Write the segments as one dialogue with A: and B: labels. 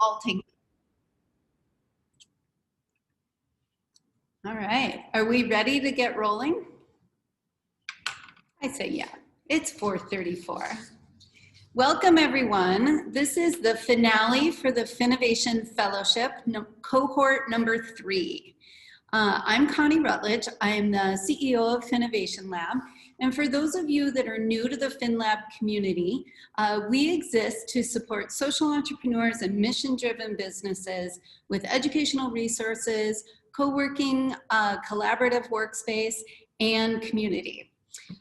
A: halting. All right, are we ready to get rolling? I say yeah, it's 4:34. Welcome everyone. This is the finale for the Finnovation Fellowship, cohort number 3. I'm Connie Rutledge. I'm the CEO of Finnovation Lab. And for those of you that are new to the FinLab community, we exist to support social entrepreneurs and mission-driven businesses with educational resources, co-working, collaborative workspace, and community.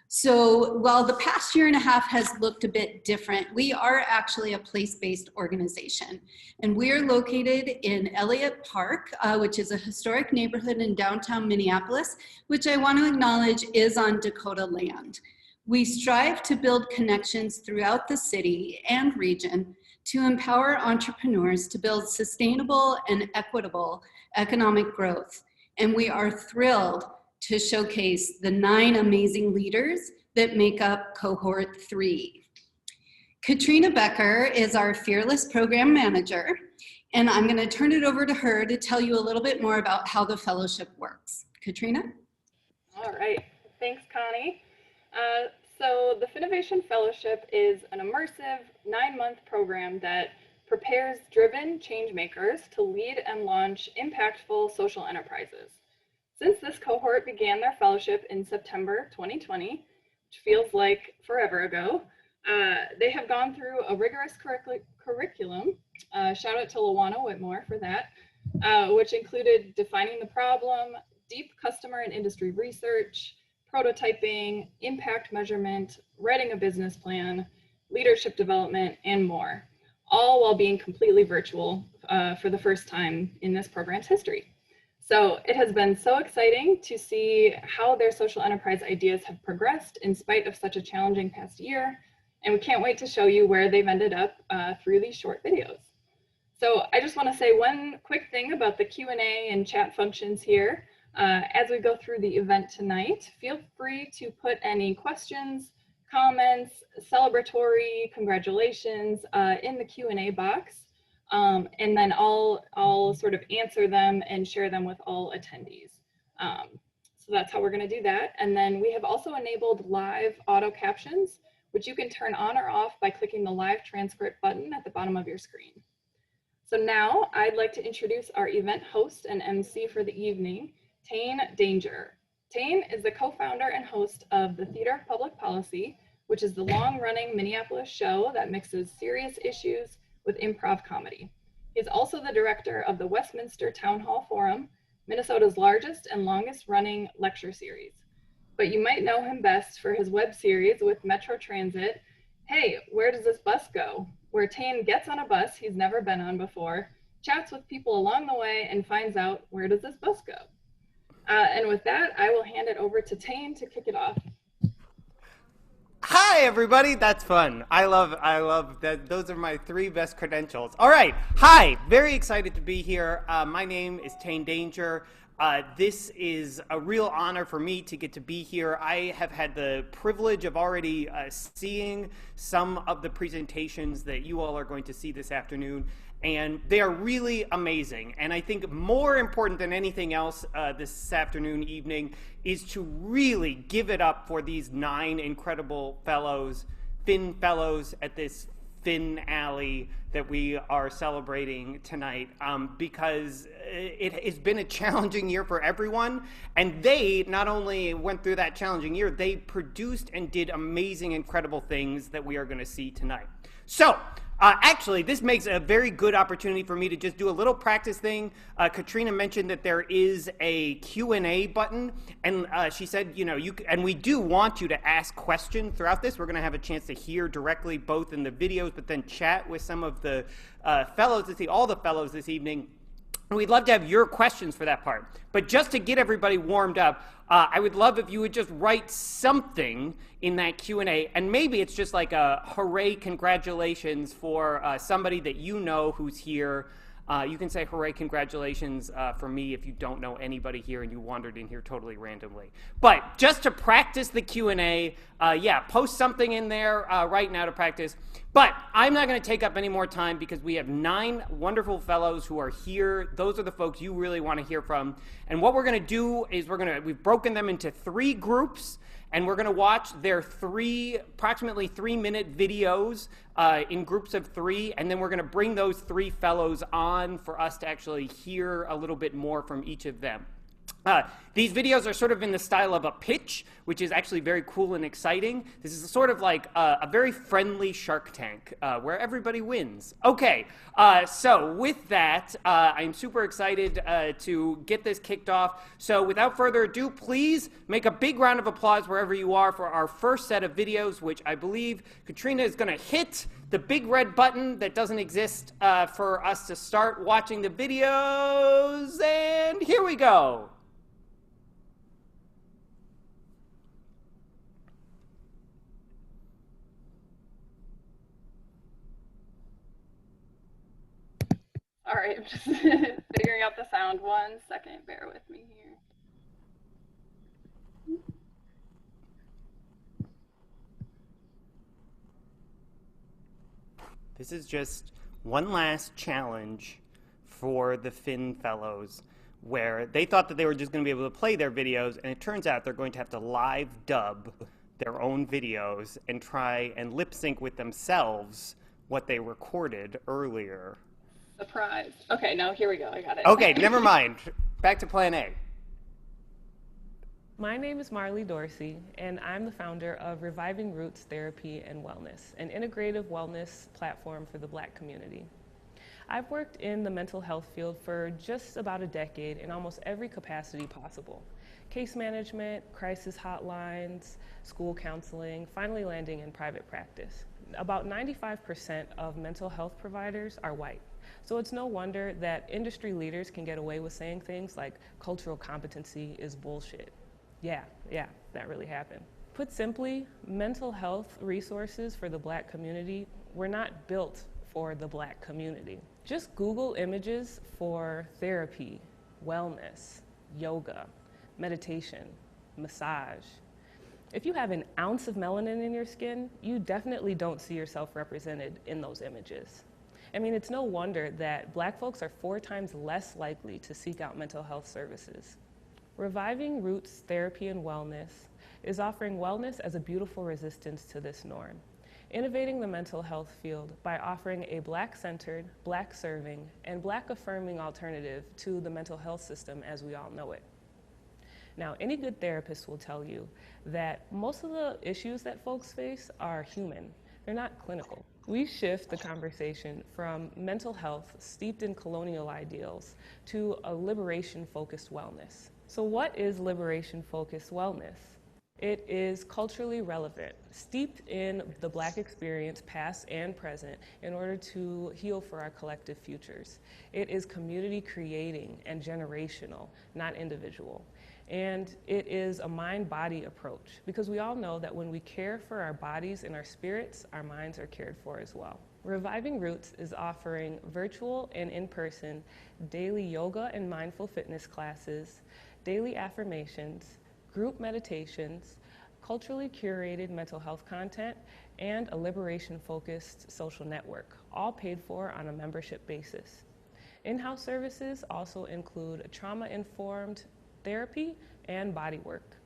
A: So while the past year and a half has looked a bit different, we are actually a place-based organization. And we are located in Elliott Park, which is a historic neighborhood in downtown Minneapolis, which I want to acknowledge is on Dakota land. We strive to build connections throughout the city and region to empower entrepreneurs to build sustainable and equitable economic growth. And we are thrilled to showcase the 9 amazing leaders that make up Cohort 3. Katrina Becker is our fearless program manager, and I'm going to turn it over to her to tell you a little bit more about how the fellowship works. Katrina?
B: All right, thanks Connie. So the Finnovation Fellowship is an immersive 9-month program that prepares driven change makers to lead and launch impactful social enterprises. Since this cohort began their fellowship in September 2020, which feels like forever ago, they have gone through a rigorous curriculum, shout out to Lawana Whitmore for that, which included defining the problem, deep customer and industry research, prototyping, impact measurement, writing a business plan, leadership development, and more, all while being completely virtual for the first time in this program's history. So it has been so exciting to see how their social enterprise ideas have progressed in spite of such a challenging past year. And we can't wait to show you where they've ended up through these short videos. So I just want to say one quick thing about the Q&A and chat functions here. As we go through the event tonight, feel free to put any questions, comments, celebratory congratulations in the Q&A box. And then I'll sort of answer them and share them with all attendees. So that's how we're going to do that. And then we have also enabled live auto captions, which you can turn on or off by clicking the live transcript button at the bottom of your screen. So now I'd like to introduce our event host and MC for the evening, Tane Danger. Tane is the co-founder and host of the Theater of Public Policy, which is the long-running Minneapolis show that mixes serious issues with improv comedy. He's also the director of the Westminster Town Hall Forum, Minnesota's largest and longest running lecture series. But you might know him best for his web series with Metro Transit, Hey, Where Does This Bus Go?, where Tane gets on a bus he's never been on before, chats with people along the way, and finds out where does this bus go. And with that, I will hand it over to Tane to kick it off.
C: Hi everybody, that's fun. I love that. Those are my 3 best credentials. All right, hi, very excited to be here. My name is Tane Danger. This is a real honor for me to get to be here. I have had the privilege of already seeing some of the presentations that you all are going to see this afternoon, and they are really amazing. And I think more important than anything else this afternoon, evening, is to really give it up for these 9 incredible fellows, Fin Fellows at this FINNale that we are celebrating tonight, because it has been a challenging year for everyone, and they not only went through that challenging year, they produced and did amazing, incredible things that we are going to see tonight. So actually, this makes a very good opportunity for me to just do a little practice thing. Katrina mentioned that there is a Q&A button, and she said, you know, and we do want you to ask questions throughout this. We're going to have a chance to hear directly both in the videos, but then chat with some of the fellows all the fellows this evening. And we'd love to have your questions for that part. But just to get everybody warmed up, I would love if you would just write something in that Q&A, and maybe it's just like a hooray congratulations for somebody that you know who's here You can say hooray, congratulations for me if you don't know anybody here and you wandered in here totally randomly. But just to practice the Q&A, yeah, post something in there right now to practice. But I'm not going to take up any more time because we have 9 wonderful fellows who are here. Those are the folks you really want to hear from. And what we're going to do is we've broken them into 3 groups. And we're going to watch their approximately 3-minute videos in groups of 3, and then we're going to bring those 3 fellows on for us to actually hear a little bit more from each of them. These videos are sort of in the style of a pitch, which is actually very cool and exciting. This is sort of like a very friendly Shark Tank where everybody wins. Okay, so with that, I'm super excited to get this kicked off. So without further ado, please make a big round of applause wherever you are for our first set of videos, which I believe Katrina is going to hit the big red button that doesn't exist for us to start watching the videos. And here we go.
B: All right, I'm just figuring out the sound. 1 second, bear with me here.
C: This is just one last challenge for the Finn Fellows, where they thought that they were just going to be able to play their videos, and it turns out they're going to have to live dub their own videos and try and lip sync with themselves what they recorded earlier.
B: Surprised. Okay, now here we go. I got it.
C: Okay, never mind. Back to plan A.
D: My name is Marley Dorsey, and I'm the founder of Reviving Roots Therapy and Wellness, an integrative wellness platform for the Black community. I've worked in the mental health field for just about a decade in almost every capacity possible. Case management, crisis hotlines, school counseling, finally landing in private practice. About 95% of mental health providers are white. So it's no wonder that industry leaders can get away with saying things like cultural competency is bullshit. Yeah, that really happened. Put simply, mental health resources for the Black community were not built for the Black community. Just Google images for therapy, wellness, yoga, meditation, massage. If you have an ounce of melanin in your skin, you definitely don't see yourself represented in those images. I mean, it's no wonder that Black folks are 4 times less likely to seek out mental health services. Reviving Roots Therapy and Wellness is offering wellness as a beautiful resistance to this norm, innovating the mental health field by offering a Black-centered, Black-serving, and Black-affirming alternative to the mental health system as we all know it. Now, any good therapist will tell you that most of the issues that folks face are human. They're not clinical. We shift the conversation from mental health steeped in colonial ideals to a liberation-focused wellness. So what is liberation-focused wellness? It is culturally relevant, steeped in the Black experience, past and present, in order to heal for our collective futures. It is community creating and generational, not individual. And it is a mind-body approach, because we all know that when we care for our bodies and our spirits, our minds are cared for as well. Reviving Roots is offering virtual and in-person daily yoga and mindful fitness classes, daily affirmations, group meditations, culturally curated mental health content, and a liberation-focused social network, all paid for on a membership basis. In-house services also include trauma-informed therapy and body work.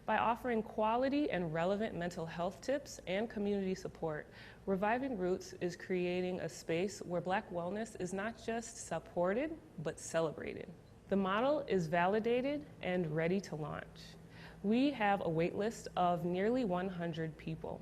D: By offering quality and relevant mental health tips and community support, Reviving Roots is creating a space where Black wellness is not just supported, but celebrated. The model is validated and ready to launch. We have a wait list of nearly 100 people.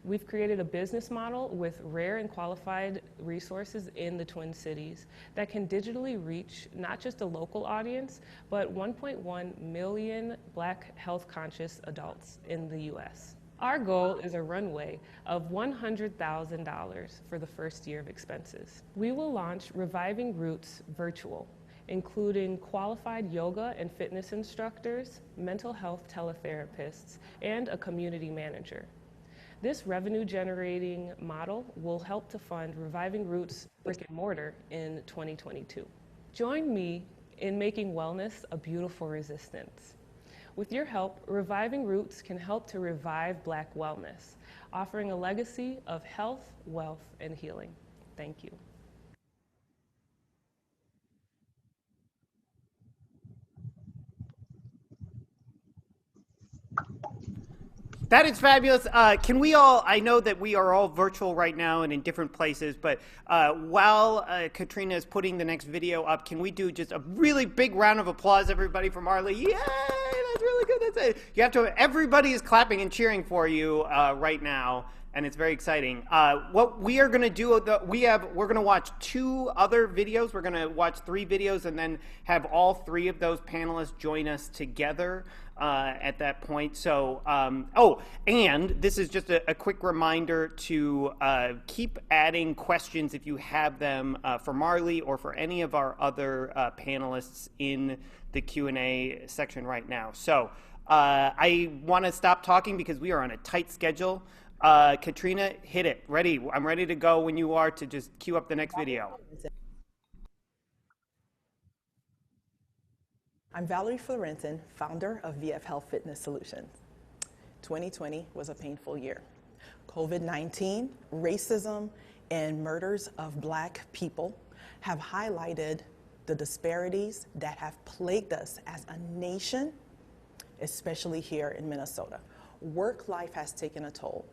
D: We've created a business model with rare and qualified resources in the Twin Cities that can digitally reach not just a local audience, but 1.1 million Black health-conscious adults in the US. Our goal is a runway of $100,000 for the first year of expenses. We will launch Reviving Roots Virtual, including qualified yoga and fitness instructors, mental health teletherapists, and a community manager. This revenue generating model will help to fund Reviving Roots brick and mortar in 2022. Join me in making wellness a beautiful resistance. With your help, Reviving Roots can help to revive Black wellness, offering a legacy of health, wealth, and healing. Thank you.
C: That is fabulous. Can we all, I know that we are all virtual right now and in different places, but while Katrina is putting the next video up, can we do just a really big round of applause, everybody, for Marley? Yay, that's really good. That's it. You have to, everybody is clapping and cheering for you right now, and it's very exciting. What we are going to do, we're going to watch 2 other videos. We're going to watch 3 videos and then have all 3 of those panelists join us together at that point. So, oh, and this is just a quick reminder to keep adding questions if you have them for Marley or for any of our other panelists in the Q&A section right now. So I want to stop talking because we are on a tight schedule. Katrina, hit it. Ready? I'm ready to go when you are to just queue up the next video.
E: I'm Valerie Florentin, founder of VF Health Fitness Solutions. 2020 was a painful year. COVID-19, racism, and murders of Black people have highlighted the disparities that have plagued us as a nation, especially here in Minnesota. Work life has taken a toll.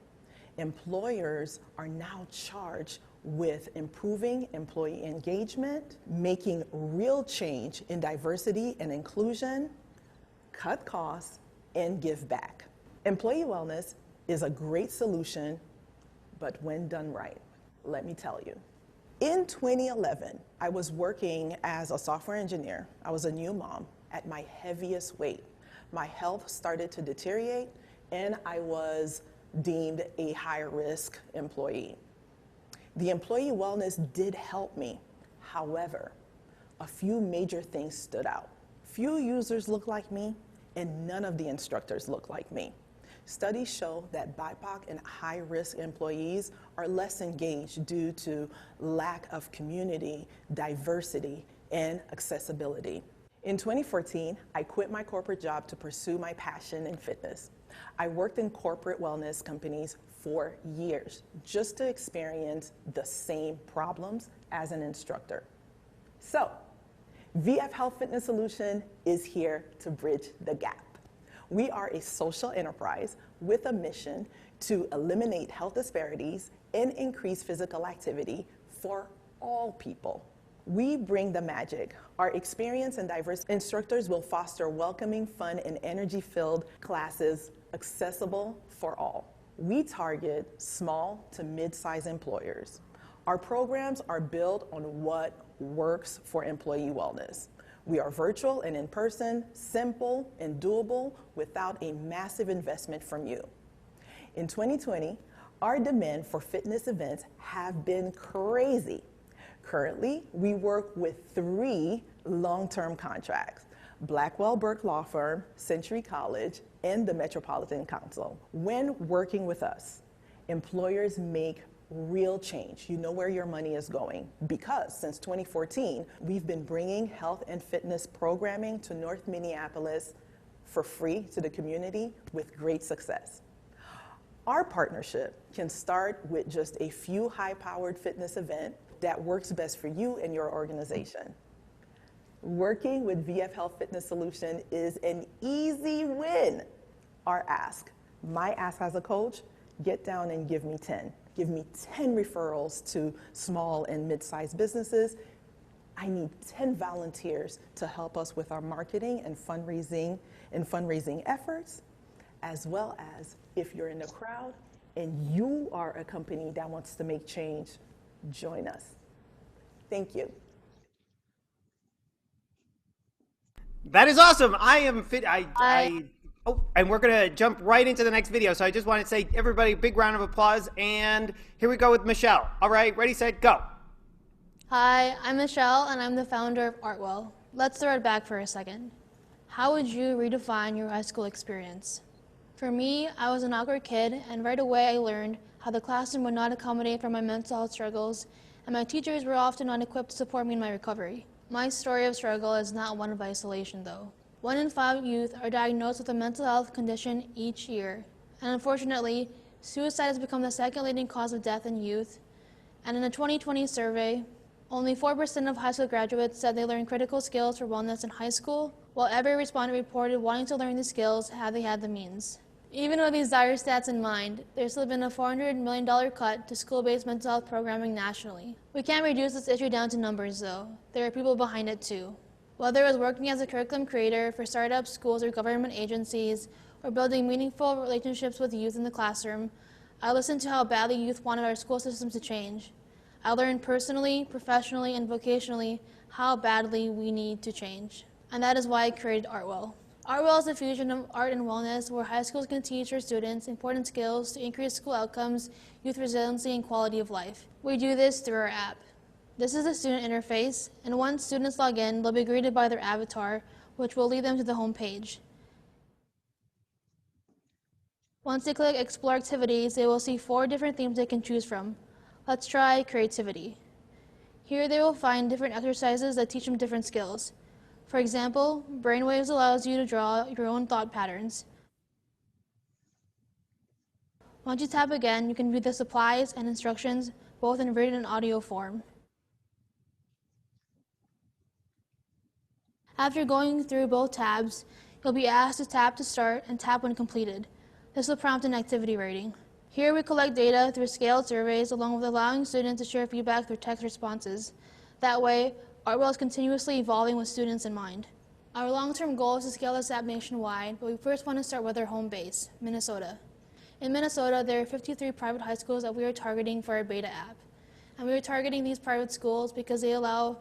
E: Employers are now charged with improving employee engagement, making real change in diversity and inclusion, cut costs, and give back. Employee wellness is a great solution, but when done right, let me tell you. In 2011, I was working as a software engineer. I was a new mom at my heaviest weight. My health started to deteriorate, and I was deemed a high-risk employee. The employee wellness did help me. However, a few major things stood out. Few users look like me, and none of the instructors look like me. Studies show that BIPOC and high-risk employees are less engaged due to lack of community, diversity, and accessibility. In 2014, I quit my corporate job to pursue my passion in fitness. I worked in corporate wellness companies for years just to experience the same problems as an instructor. So, VF Health Fitness Solution is here to bridge the gap. We are a social enterprise with a mission to eliminate health disparities and increase physical activity for all people. We bring the magic. Our experienced and diverse instructors will foster welcoming, fun, and energy-filled classes accessible for all. We target small to mid-size employers. Our programs are built on what works for employee wellness. We are virtual and in person, simple and doable without a massive investment from you. In 2020, our demand for fitness events have been crazy. Currently, we work with 3 long-term contracts: Blackwell Burke Law Firm, Century College, and the Metropolitan Council. When working with us, employers make real change. You know where your money is going, because since 2014, we've been bringing health and fitness programming to North Minneapolis for free to the community with great success. Our partnership can start with just a few high-powered fitness events that works best for you and your organization. Working with VF Health Fitness Solution is an easy win. My ask as a coach, get down and give me 10. Give me 10 referrals to small and mid-sized businesses. I need 10 volunteers to help us with our marketing and fundraising efforts, as well as if you're in the crowd and you are a company that wants to make change, join us. Thank you.
C: That is awesome. I am fit. Oh, and we're going to jump right into the next video. So I just want to say, everybody, big round of applause. And here we go with Michelle. All right, ready, set, go.
F: Hi, I'm Michelle, and I'm the founder of Artwell. Let's throw it back for a second. How would you redefine your high school experience? For me, I was an awkward kid, and right away I learned how the classroom would not accommodate for my mental health struggles, and my teachers were often not equipped to support me in my recovery. My story of struggle is not one of isolation, though. 1 in 5 youth are diagnosed with a mental health condition each year, and unfortunately, suicide has become the second leading cause of death in youth. And in a 2020 survey, only 4% of high school graduates said they learned critical skills for wellness in high school, while every respondent reported wanting to learn these skills had they had the means. Even with these dire stats in mind, there's still been a $400 million cut to school-based mental health programming nationally. We can't reduce this issue down to numbers, though. There are people behind it, too. Whether it was working as a curriculum creator for startups, schools, or government agencies, or building meaningful relationships with youth in the classroom, I listened to how badly youth wanted our school systems to change. I learned personally, professionally, and vocationally how badly we need to change. And that is why I created Artwell. Artwell is a fusion of art and wellness where high schools can teach their students important skills to increase school outcomes, youth resiliency, and quality of life. We do this through our app. This is the student interface, and once students log in, they'll be greeted by their avatar, which will lead them to the home page. Once they click Explore Activities, they will see 4 different themes they can choose from. Let's try creativity. Here they will find different exercises that teach them different skills. For example, Brainwaves allows you to draw your own thought patterns. Once you tap again, you can view the supplies and instructions both in written and audio form. After going through both tabs, you'll be asked to tap to start and tap when completed. This will prompt an activity rating. Here we collect data through scaled surveys along with allowing students to share feedback through text responses. That way, Artwell is continuously evolving with students in mind. Our long-term goal is to scale this app nationwide, but we first want to start with our home base, Minnesota. In Minnesota, there are 53 private high schools that we are targeting for our beta app. And we are targeting these private schools because they allow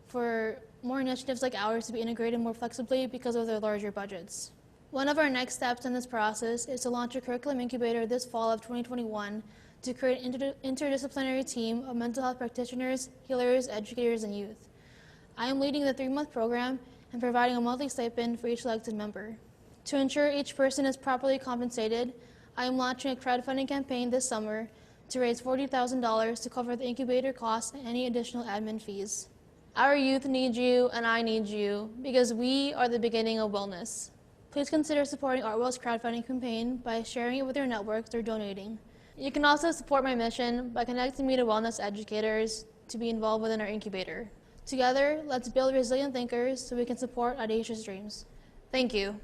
F: for more initiatives like ours to be integrated more flexibly because of their larger budgets. One of our next steps in this process is to launch a curriculum incubator this fall of 2021 to create an interdisciplinary team of mental health practitioners, healers, educators, and youth. I am leading the 3-month program and providing a monthly stipend for each elected member. To ensure each person is properly compensated, I am launching a crowdfunding campaign this summer to raise $40,000 to cover the incubator costs and any additional admin fees. Our youth need you and I need you because we are the beginning of wellness. Please consider supporting Artwell's crowdfunding campaign by sharing it with your networks or donating. You can also support my mission by connecting me to wellness educators to be involved within our incubator. Together, let's build resilient thinkers so we can support audacious dreams. Thank you.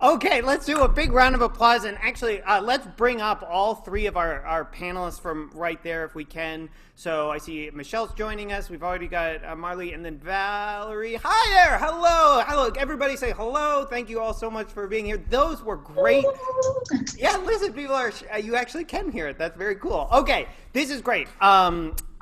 C: Okay, let's do a big round of applause, and actually, let's bring up all 3 of our panelists from right there if we can. So I see Michelle's joining us. We've already got Marley and then Valerie. Hi there, hello, hello. Everybody say hello. Thank you all so much for being here. Those were great. Yeah, listen, people are, you actually can hear it. That's very cool. Okay, this is great.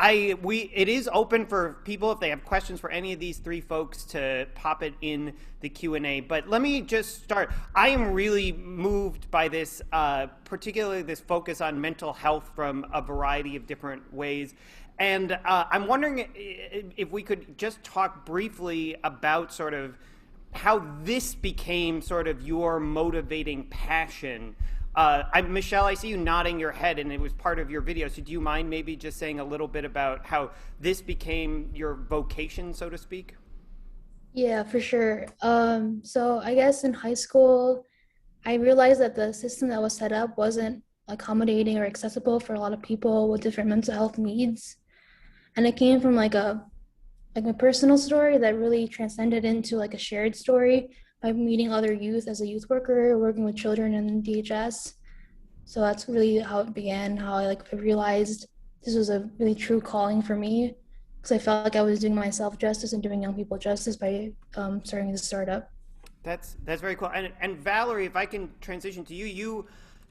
C: It is open for people if they have questions for any of these 3 folks to pop it in the Q&A. But let me just start. I am really moved by this, particularly this focus on mental health from a variety of different ways. And I'm wondering if we could just talk briefly about sort of how this became sort of your motivating passion. Michelle, I see you nodding your head, and it was part of your video. So do you mind maybe just saying a little bit about how this became your vocation, so to speak?
F: Yeah, for sure. So I guess in high school, I realized that the system that was set up wasn't accommodating or accessible for a lot of people with different mental health needs. And it came from like a personal story that really transcended into like a shared story by meeting other youth as a youth worker, working with children in DHS. So that's really how it began, how I realized this was a really true calling for me, because I felt like I was doing myself justice and doing young people justice by starting this startup.
C: That's very cool. And Valerie, if I can transition to you, you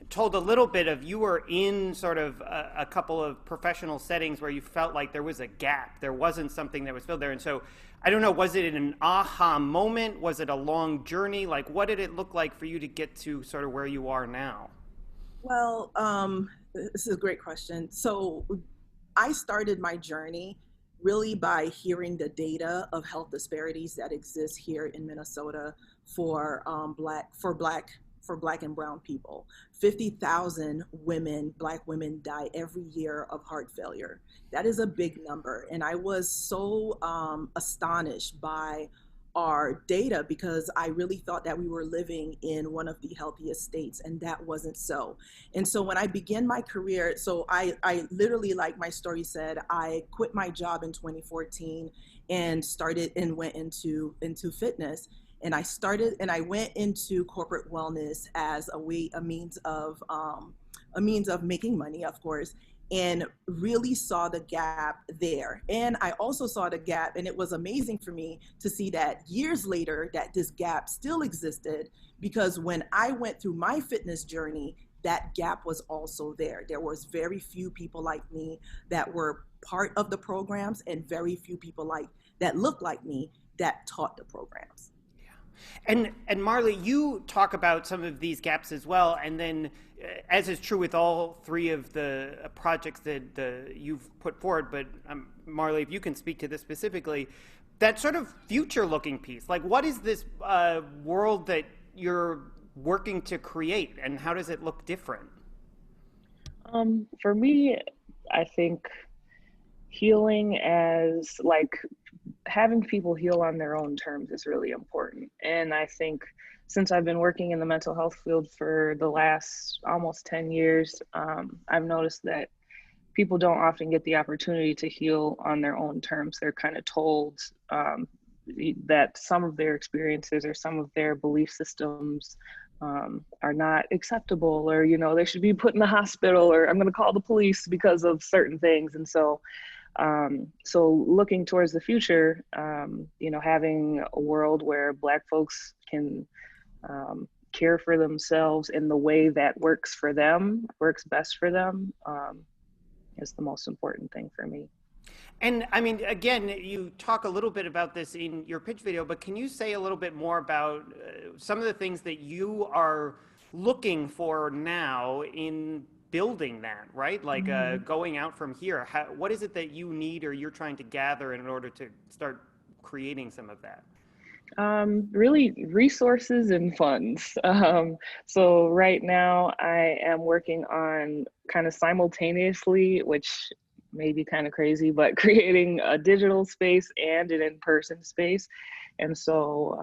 C: told a little bit of, you were in sort of a couple of professional settings where you felt like there was a gap. There wasn't something that was filled there. And so, I don't know, was it an aha moment? Was it a long journey? Like, what did it look like for you to get to sort of where you are now?
E: Well, this is a great question. So I started my journey really by hearing the data of health disparities that exist here in Minnesota for Black for Black and brown people. 50,000 women, Black women, die every year of heart failure. That is a big number. And I was so astonished by our data because I really thought that we were living in one of the healthiest states, and that wasn't so. And so when I began my career, so I literally, like my story said, I quit my job in 2014 and started and went into fitness. And I went into corporate wellness as a means of making money, of course, and really saw the gap there. And I also saw the gap, and it was amazing for me to see that years later that this gap still existed, because when I went through my fitness journey, that gap was also there. There was very few people like me that were part of the programs, and very few people that looked like me that taught the programs.
C: And Marley, you talk about some of these gaps as well, and then as is true with all three of the projects that you've put forward, but Marley, if you can speak to this specifically, that sort of future-looking piece, like what is this world that you're working to create, and how does it look different?
D: For me, I think healing as having people heal on their own terms is really important. And I think since I've been working in the mental health field for the last almost 10 years, I've noticed that people don't often get the opportunity to heal on their own terms. They're kind of told that some of their experiences or some of their belief systems are not acceptable, or, they should be put in the hospital, or I'm going to call the police because of certain things. And so looking towards the future, having a world where Black folks can care for themselves in the way that works best for them, is the most important thing for me.
C: And I mean, again, you talk a little bit about this in your pitch video, but can you say a little bit more about some of the things that you are looking for now in building that, right? Like going out from here, what is it that you need or you're trying to gather in order to start creating some of that?
D: Really resources and funds. So right now I am working on kind of simultaneously, which may be kind of crazy, but creating a digital space and an in-person space. And so,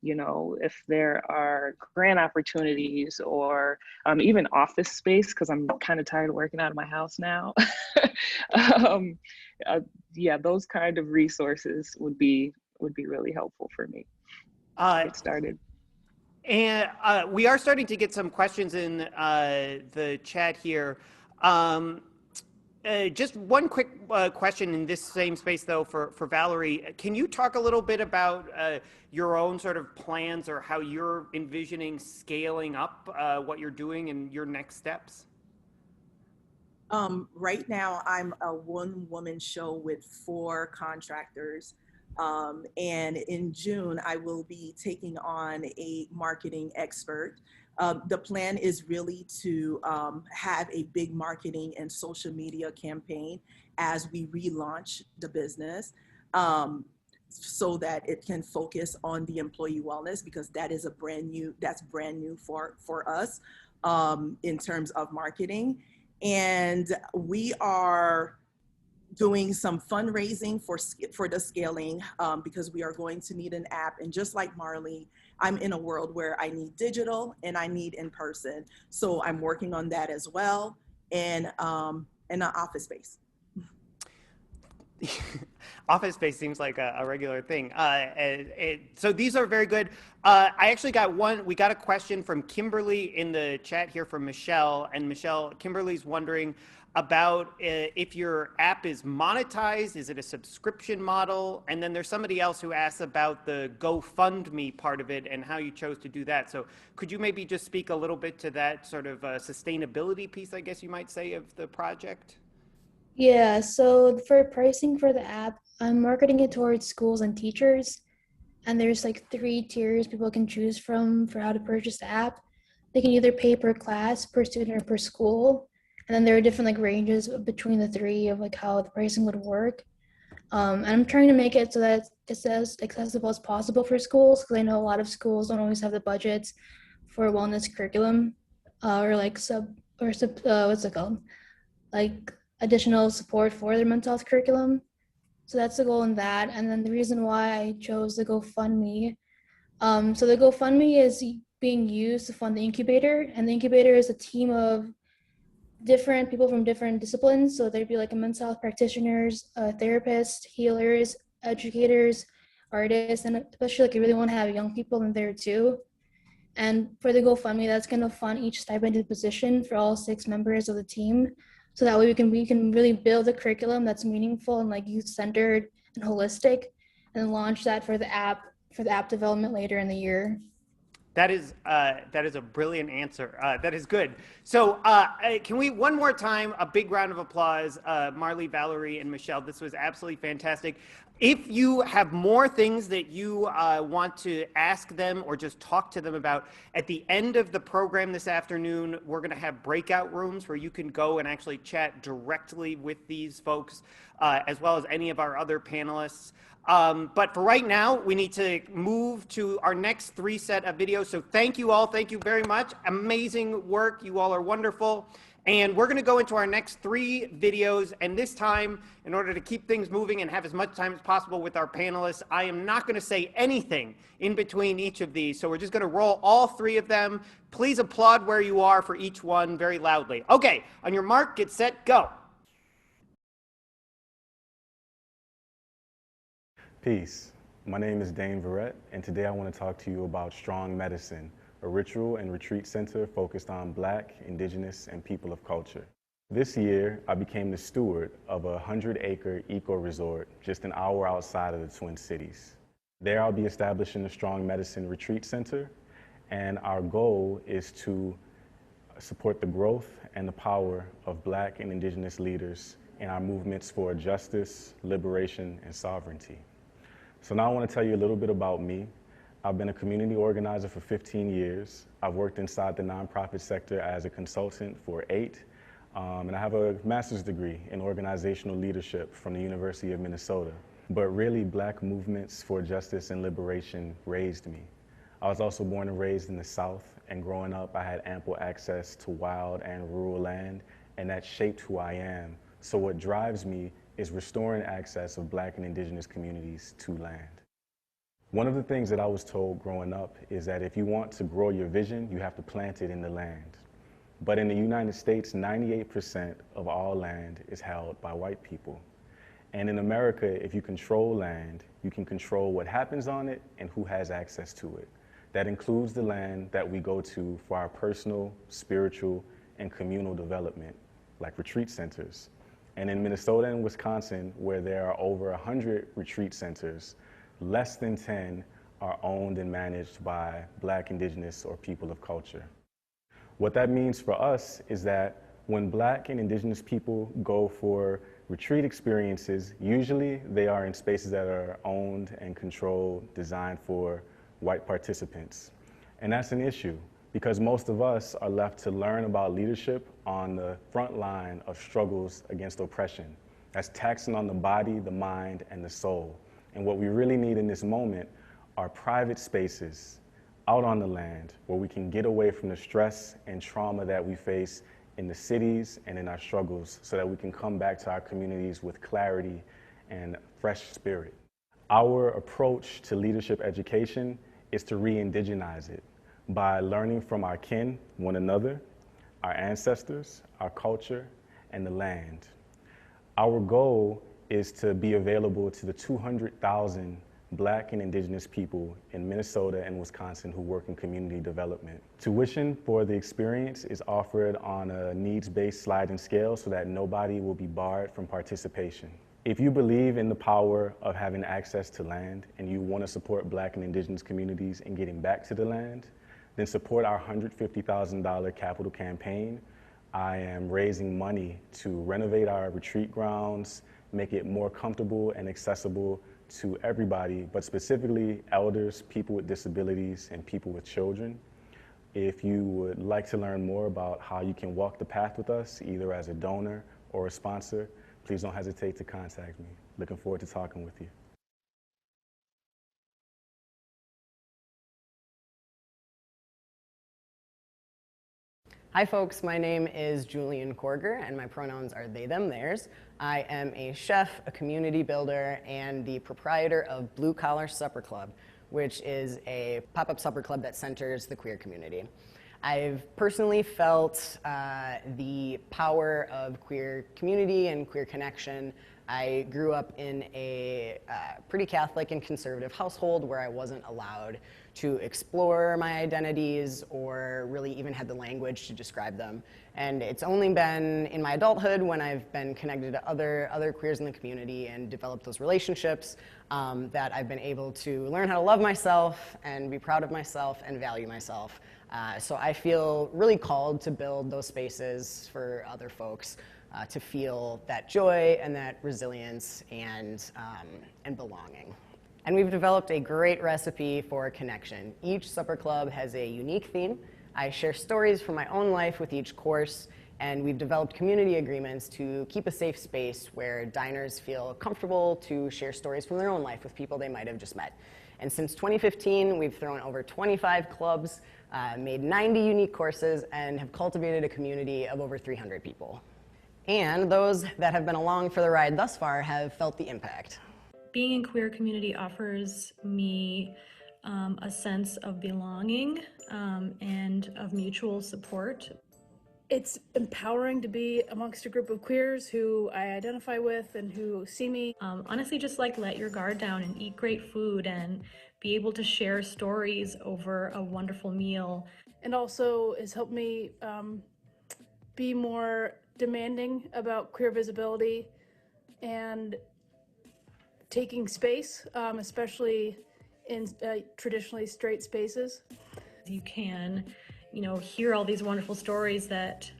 D: if there are grant opportunities or even office space, because I'm kind of tired of working out of my house now. Those kind of resources would be really helpful for me to get started.
C: And we are starting to get some questions in the chat here. Just one quick question in this same space, though, for Valerie. Can you talk a little bit about your own sort of plans or how you're envisioning scaling up what you're doing and your next steps?
E: Right now, I'm a one-woman show with 4 contractors. And in June, I will be taking on a marketing expert. The plan is really to have a big marketing and social media campaign as we relaunch the business, so that it can focus on the employee wellness, because that is brand new for us in terms of marketing. And we are doing some fundraising for the scaling, because we are going to need an app. And just like Marley, I'm in a world where I need digital and I need in person. So I'm working on that as well, and an office space.
C: Office space seems like a regular thing. So these are very good. I actually we got a question from Kimberly in the chat here from Michelle. And Michelle, Kimberly's wondering about if your app is monetized, is it a subscription model? And then there's somebody else who asks about the GoFundMe part of it and how you chose to do that. So could you maybe just speak a little bit to that sort of sustainability piece, I guess you might say, of the project?
F: Yeah, so for pricing for the app, I'm marketing it towards schools and teachers. And there's 3 tiers people can choose from for how to purchase the app. They can either pay per class, per student, or per school. And then there are different ranges between the 3 of how the pricing would work. And I'm trying to make it so that it's as accessible as possible for schools, because I know a lot of schools don't always have the budgets for wellness curriculum, or like what's it called? Like additional support for their mental health curriculum. So that's the goal in that. And then the reason why I chose the GoFundMe. So the GoFundMe is being used to fund the incubator, and the incubator is a team of different people from different disciplines. So there'd be like a mental health practitioners, therapists, healers, educators, artists, and especially like you really want to have young people in there too. And for the GoFundMe, that's going to fund each stipended position for all 6 members of the team. So that way we can really build a curriculum that's meaningful and like youth-centered and holistic, and launch that for the app development later in the year.
C: That is a brilliant answer. That is good. So can we, one more time, a big round of applause, Marley, Valerie, and Michelle. This was absolutely fantastic. If you have more things that you want to ask them or just talk to them about, at the end of the program this afternoon, we're going to have breakout rooms where you can go and actually chat directly with these folks, as well as any of our other panelists. But for right now, we need to move to our next 3 set of videos. So thank you all. Thank you very much. Amazing work. You all are wonderful. And we're going to go into our next 3 videos. And this time, in order to keep things moving and have as much time as possible with our panelists, I am not going to say anything in between each of these. So we're just going to roll all 3 of them. Please applaud where you are for each one very loudly. Okay, on your mark, get set, go.
G: Peace. My name is Dane Verrett, and today I want to talk to you about Strong Medicine, a ritual and retreat center focused on Black, Indigenous, and people of culture. This year, I became the steward of a 100-acre eco-resort just an hour outside of the Twin Cities. There I'll be establishing the Strong Medicine Retreat Center, and our goal is to support the growth and the power of Black and Indigenous leaders in our movements for justice, liberation, and sovereignty. So now I want to tell you a little bit about me. I've been a community organizer for 15 years. I've worked inside the nonprofit sector as a consultant for 8, and I have a master's degree in organizational leadership from the University of Minnesota. But really, Black movements for justice and liberation raised me. I was also born and raised in the South, and growing up, I had ample access to wild and rural land, and that shaped who I am. So what drives me is restoring access of Black and Indigenous communities to land. One of the things that I was told growing up is that if you want to grow your vision, you have to plant it in the land. But in the United States, 98% of all land is held by white people. And in America, if you control land, you can control what happens on it and who has access to it. That includes the land that we go to for our personal, spiritual, and communal development, like retreat centers. And in Minnesota and Wisconsin, where there are over 100 retreat centers, less than 10 are owned and managed by Black, Indigenous, or people of culture. What that means for us is that when Black and Indigenous people go for retreat experiences, usually they are in spaces that are owned and controlled, designed for white participants. And that's an issue, because most of us are left to learn about leadership on the front line of struggles against oppression. That's taxing on the body, the mind, and the soul. And what we really need in this moment are private spaces out on the land where we can get away from the stress and trauma that we face in the cities and in our struggles, so that we can come back to our communities with clarity and fresh spirit. Our approach to leadership education is to re-indigenize it by learning from our kin, one another, our ancestors, our culture, and the land. Our goal is to be available to the 200,000 Black and Indigenous people in Minnesota and Wisconsin who work in community development. Tuition for the experience is offered on a needs-based sliding scale so that nobody will be barred from participation. If you believe in the power of having access to land and you want to support Black and Indigenous communities in getting back to the land, then support our $150,000 capital campaign. I am raising money to renovate our retreat grounds, make it more comfortable and accessible to everybody, but specifically elders, people with disabilities, and people with children. If you would like to learn more about how you can walk the path with us, either as a donor or a sponsor, please don't hesitate to contact me. Looking forward to talking with you.
H: Hi folks, my name is Julian Korger and my pronouns are they, them, theirs. I am a chef, a community builder, and the proprietor of Blue Collar Supper Club, which is a pop-up supper club that centers the queer community. I've personally felt the power of queer community and queer connection. I grew up in a pretty Catholic and conservative household where I wasn't allowed to explore my identities or really even had the language to describe them. And it's only been in my adulthood when I've been connected to other queers in the community and developed those relationships that I've been able to learn how to love myself and be proud of myself and value myself. So I feel really called to build those spaces for other folks to feel that joy and that resilience and belonging. And we've developed a great recipe for connection. Each supper club has a unique theme. I share stories from my own life with each course, and we've developed community agreements to keep a safe space where diners feel comfortable to share stories from their own life with people they might have just met. And since 2015, we've thrown over 25 clubs, made 90 unique courses, and have cultivated a community of over 300 people. And those that have been along for the ride thus far have felt the impact.
I: Being in queer community offers me a sense of belonging and of mutual support.
F: It's empowering to be amongst a group of queers who I identify with and who see me.
I: Honestly, just like let your guard down and eat great food and be able to share stories over a wonderful meal.
F: And also has helped me be more demanding about queer visibility and taking space, especially in traditionally straight spaces.
I: You can, hear all these wonderful stories that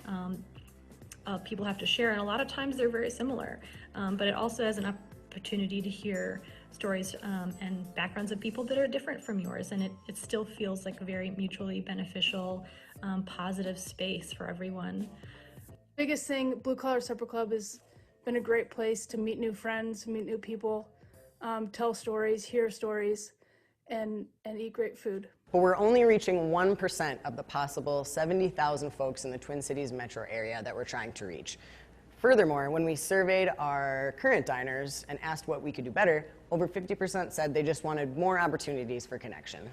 I: people have to share, and a lot of times they're very similar, but it also has an opportunity to hear stories and backgrounds of people that are different from yours, and it still feels like a very mutually beneficial, positive space for everyone.
F: Biggest thing, Blue Collar Supper Club has been a great place to meet new friends, meet new people, tell stories, hear stories, and eat great food.
H: But we're only reaching 1% of the possible 70,000 folks in the Twin Cities metro area that we're trying to reach. Furthermore, when we surveyed our current diners and asked what we could do better, over 50% said they just wanted more opportunities for connection.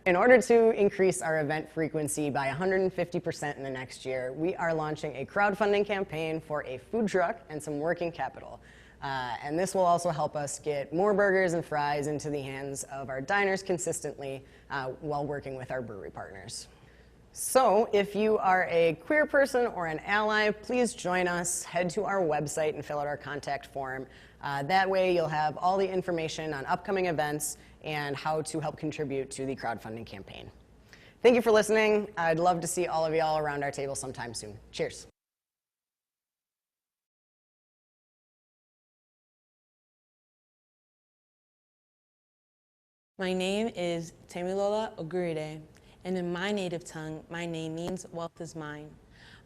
H: In order to increase our event frequency by 150% in the next year, we are launching a crowdfunding campaign for a food truck and some working capital. And this will also help us get more burgers and fries into the hands of our diners consistently while working with our brewery partners. So if you are a queer person or an ally, please join us. Head to our website and fill out our contact form. That way you'll have all the information on upcoming events and how to help contribute to the crowdfunding campaign. Thank you for listening. I'd love to see all of y'all around our table sometime soon. Cheers.
J: My name is Temilola Oguride, and in my native tongue, my name means wealth is mine.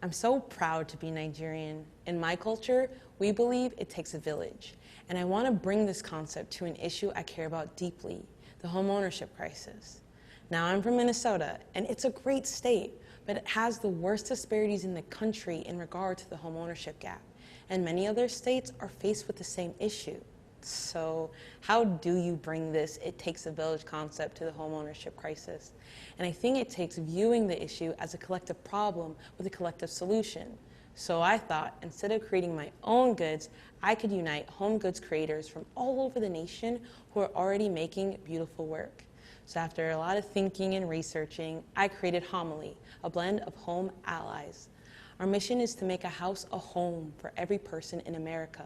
J: I'm so proud to be Nigerian. In my culture, we believe it takes a village, and I want to bring this concept to an issue I care about deeply, the homeownership crisis. Now, I'm from Minnesota, and it's a great state, but it has the worst disparities in the country in regard to the homeownership gap, and many other states are faced with the same issue. So how do you bring this "it takes a village" concept to the homeownership crisis? And I think it takes viewing the issue as a collective problem with a collective solution. So I thought, instead of creating my own goods, I could unite home goods creators from all over the nation who are already making beautiful work. So after a lot of thinking and researching, I created Homily, a blend of home allies. Our mission is to make a house a home for every person in America.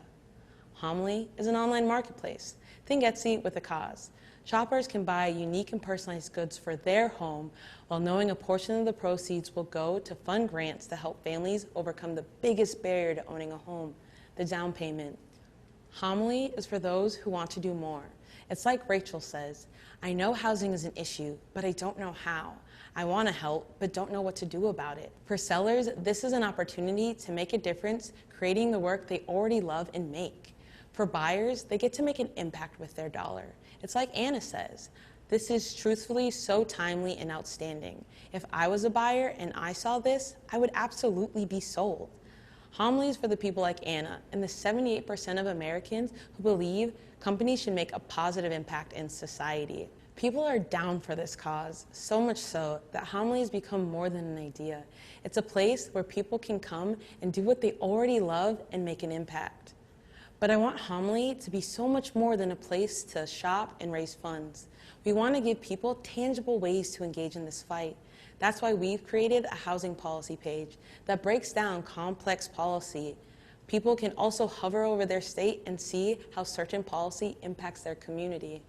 J: Homily is an online marketplace. Think Etsy with a cause. Shoppers can buy unique and personalized goods for their home while knowing a portion of the proceeds will go to fund grants to help families overcome the biggest barrier to owning a home, the down payment. Homily is for those who want to do more. It's like Rachel says, I know housing is an issue, but I don't know how. I want to help, but don't know what to do about it. For sellers, this is an opportunity to make a difference, creating the work they already love and make. For buyers, they get to make an impact with their dollar. It's like Anna says, This is truthfully so timely and outstanding. If I was a buyer and I saw this, I would absolutely be sold. Homilies for the people like Anna and the 78% of Americans who believe companies should make a positive impact in society. People are down for this cause, so much so that homilies become more than an idea. It's a place where people can come and do what they already love and make an impact. But I want homily to be so much more than a place to shop and raise funds. We want to give people tangible ways to engage in this fight. That's why we've created a housing policy page that breaks down complex policy. People can also hover over their state and see how certain policy impacts their community.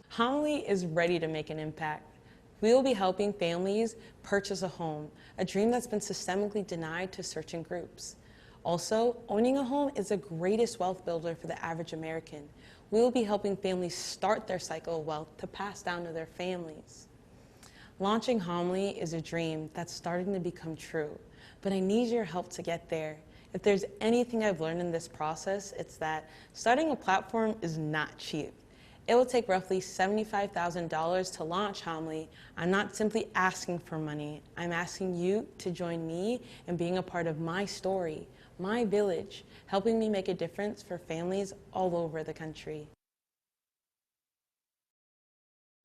J: Homily is ready to make an impact. We will be helping families purchase a home, a dream that's been systemically denied to certain groups. Also, owning a home is the greatest wealth builder for the average American. We will be helping families start their cycle of wealth to pass down to their families. Launching Homily is a dream that's starting to become true, but I need your help to get there. If there's anything I've learned in this process, it's that starting a platform is not cheap. It will take roughly $75,000 to launch Homily. I'm not simply asking for money. I'm asking you to join me in being a part of my story, my village, helping me make a difference for families all over the country.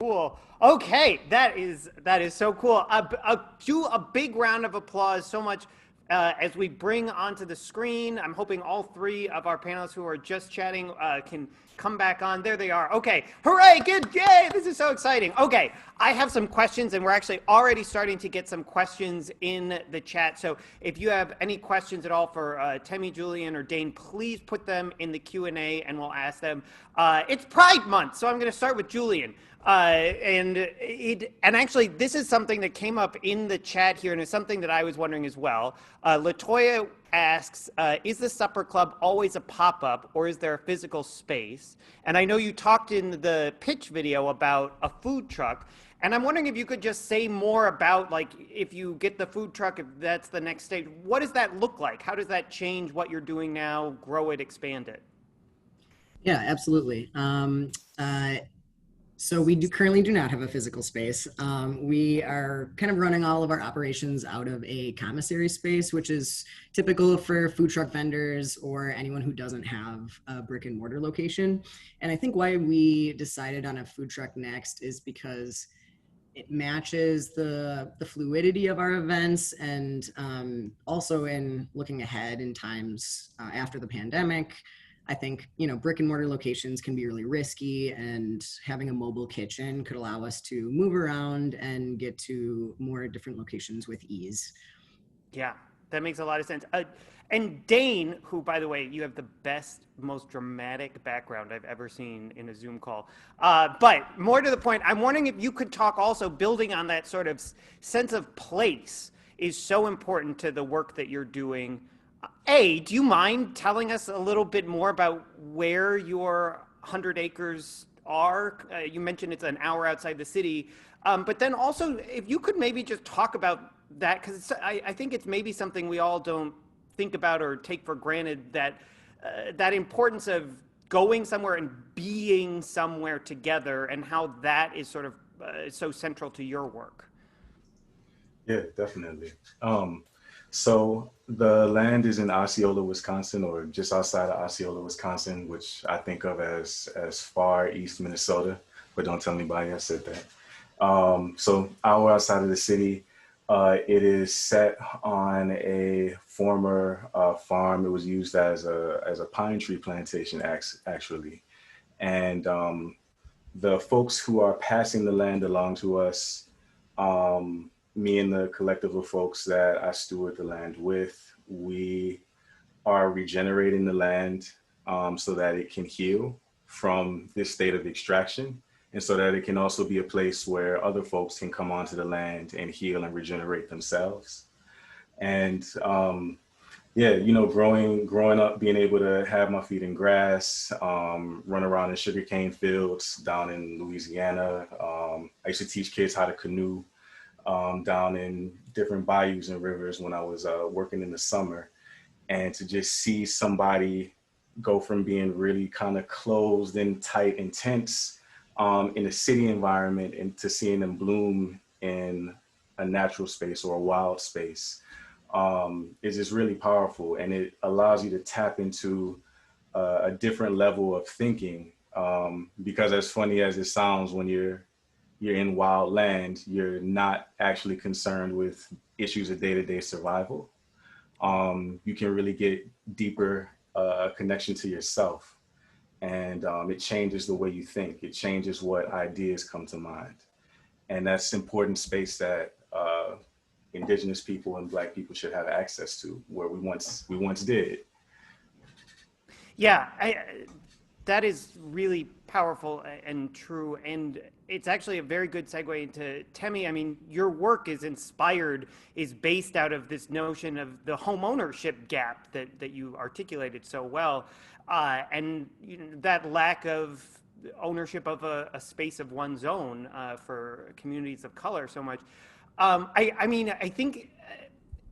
C: Cool. Okay, that is so cool. Do a big round of applause so much as we bring onto the screen. I'm hoping all three of our panelists who are just chatting can come back on. There they are. Okay, hooray, good, yay, this is so exciting. Okay, I have some questions, and we're actually already starting to get some questions in the chat. So if you have any questions at all for Temi, Julian, or Dane, please put them in the Q&A and we'll ask them. It's Pride Month, so I'm gonna start with Julian. And actually, this is something that came up in the chat here, and it's something that I was wondering as well. Latoya asks, is the supper club always a pop-up, or is there a physical space? And I know you talked in the pitch video about a food truck, and I'm wondering if you could just say more about, like, if you get the food truck, if that's the next stage, what does that look like? How does that change what you're doing now, grow it, expand it?
K: Yeah, absolutely. So we currently do not have a physical space. We are kind of running all of our operations out of a commissary space, which is typical for food truck vendors or anyone who doesn't have a brick and mortar location. And I think why we decided on a food truck next is because it matches the fluidity of our events, and also in looking ahead in times after the pandemic. I think, brick and mortar locations can be really risky, and having a mobile kitchen could allow us to move around and get to more different locations with ease.
C: Yeah, that makes a lot of sense. And Dane, who, by the way, you have the best, most dramatic background I've ever seen in a Zoom call. But more to the point, I'm wondering if you could talk also, building on that sort of sense of place is so important to the work that you're doing. Do you mind telling us a little bit more about where your 100 acres are? You mentioned it's an hour outside the city, but then also if you could maybe just talk about that, because I think it's maybe something we all don't think about or take for granted, that that importance of going somewhere and being somewhere together, and how that is sort of so central to your work.
G: Yeah, definitely. So the land is in Osceola, Wisconsin, or just outside of Osceola, Wisconsin, which I think of as far east Minnesota, but don't tell anybody I said that. So hour outside of the city, it is set on a former farm. It was used as a pine tree plantation, actually. And the folks who are passing the land along to us, me and the collective of folks that I steward the land with, we are regenerating the land so that it can heal from this state of extraction, and so that it can also be a place where other folks can come onto the land and heal and regenerate themselves. And growing up, being able to have my feet in grass, run around in sugarcane fields down in Louisiana. I used to teach kids how to canoe down in different bayous and rivers when I was working in the summer. And to just see somebody go from being really kind of closed and tight and tense in a city environment and to seeing them bloom in a natural space or a wild space is just really powerful. And it allows you to tap into a different level of thinking. Because as funny as it sounds, when you're in wild land, you're not actually concerned with issues of day-to-day survival. You can really get deeper connection to yourself. And it changes the way you think. It changes what ideas come to mind. And that's important space that Indigenous people and Black people should have access to, where we once did.
C: Yeah, that is really powerful and true. And it's actually a very good segue into Temi. I mean, your work is based out of this notion of the home ownership gap that you articulated so well. And that lack of ownership of a space of one's own for communities of color so much. I think,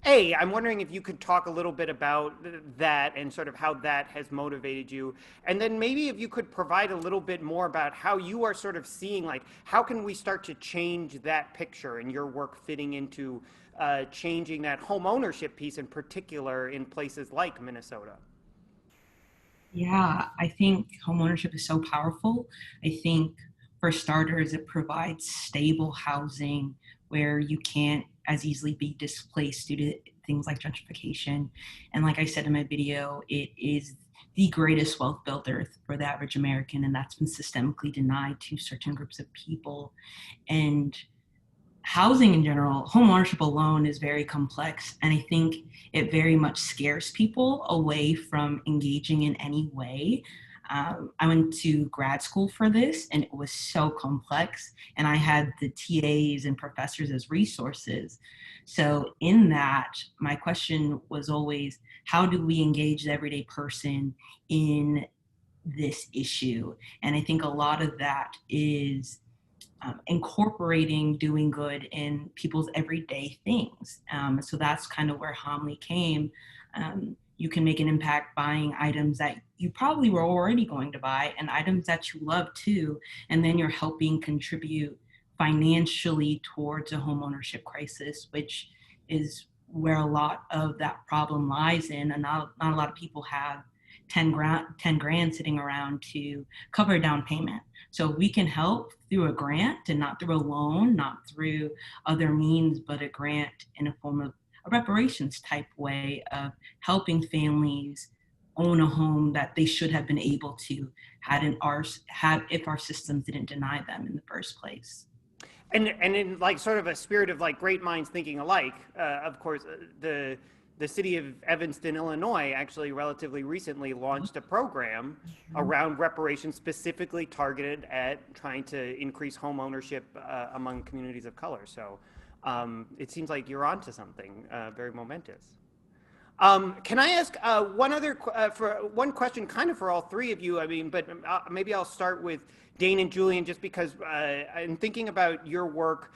C: I'm wondering if you could talk a little bit about that and sort of how that has motivated you. And then maybe if you could provide a little bit more about how you are sort of seeing, like, how can we start to change that picture and your work fitting into changing that home ownership piece in particular in places like Minnesota?
L: Yeah, I think homeownership is so powerful. I think for starters, it provides stable housing where you can't as easily be displaced due to things like gentrification. And like I said in my video, it is the greatest wealth builder for the average American, and that's been systemically denied to certain groups of people. And housing in general, home ownership alone is very complex. And I think it very much scares people away from engaging in any way. I went to grad school for this and it was so complex, and I had the TAs and professors as resources. So in that, my question was always, how do we engage the everyday person in this issue? And I think a lot of that is incorporating doing good in people's everyday things. So that's kind of where Homily came. You can make an impact buying items that you probably were already going to buy and items that you love too. And then you're helping contribute financially towards a homeownership crisis, which is where a lot of that problem lies in. And not a lot of people have 10 grand sitting around to cover a down payment. So we can help through a grant and not through a loan, not through other means, but a grant in a form of a reparations type way of helping families own a home that they should have been able to have if our systems didn't deny them in the first place.
C: And in like sort of a spirit of like great minds thinking alike, of course, the city of Evanston, Illinois, actually relatively recently launched a program around reparations specifically targeted at trying to increase home ownership among communities of color. So it seems like you're onto something very momentous. Can I ask one question kind of for all three of you? I mean, but maybe I'll start with Dane and Julian, just because in thinking about your work,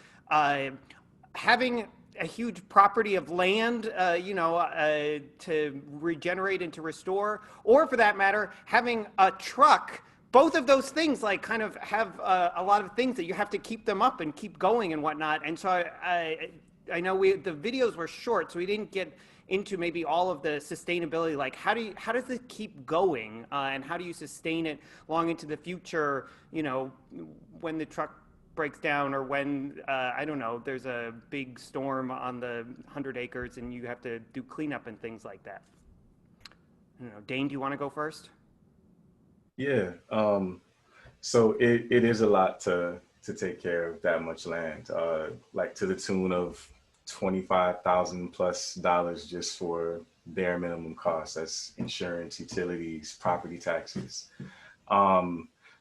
C: having a huge property of land, to regenerate and to restore, or for that matter, having a truck. Both of those things like kind of have a lot of things that you have to keep them up and keep going and whatnot. And so I know the videos were short, so we didn't get into maybe all of the sustainability, like how does it keep going and how do you sustain it long into the future, when the truck breaks down or when, I don't know, there's a big storm on the 100 acres and you have to do cleanup and things like that. I don't know, Dane, do you want to go first?
G: Yeah, so it is a lot to take care of that much land, like to the tune of $25,000 plus just for bare minimum costs. That's insurance, utilities, property taxes.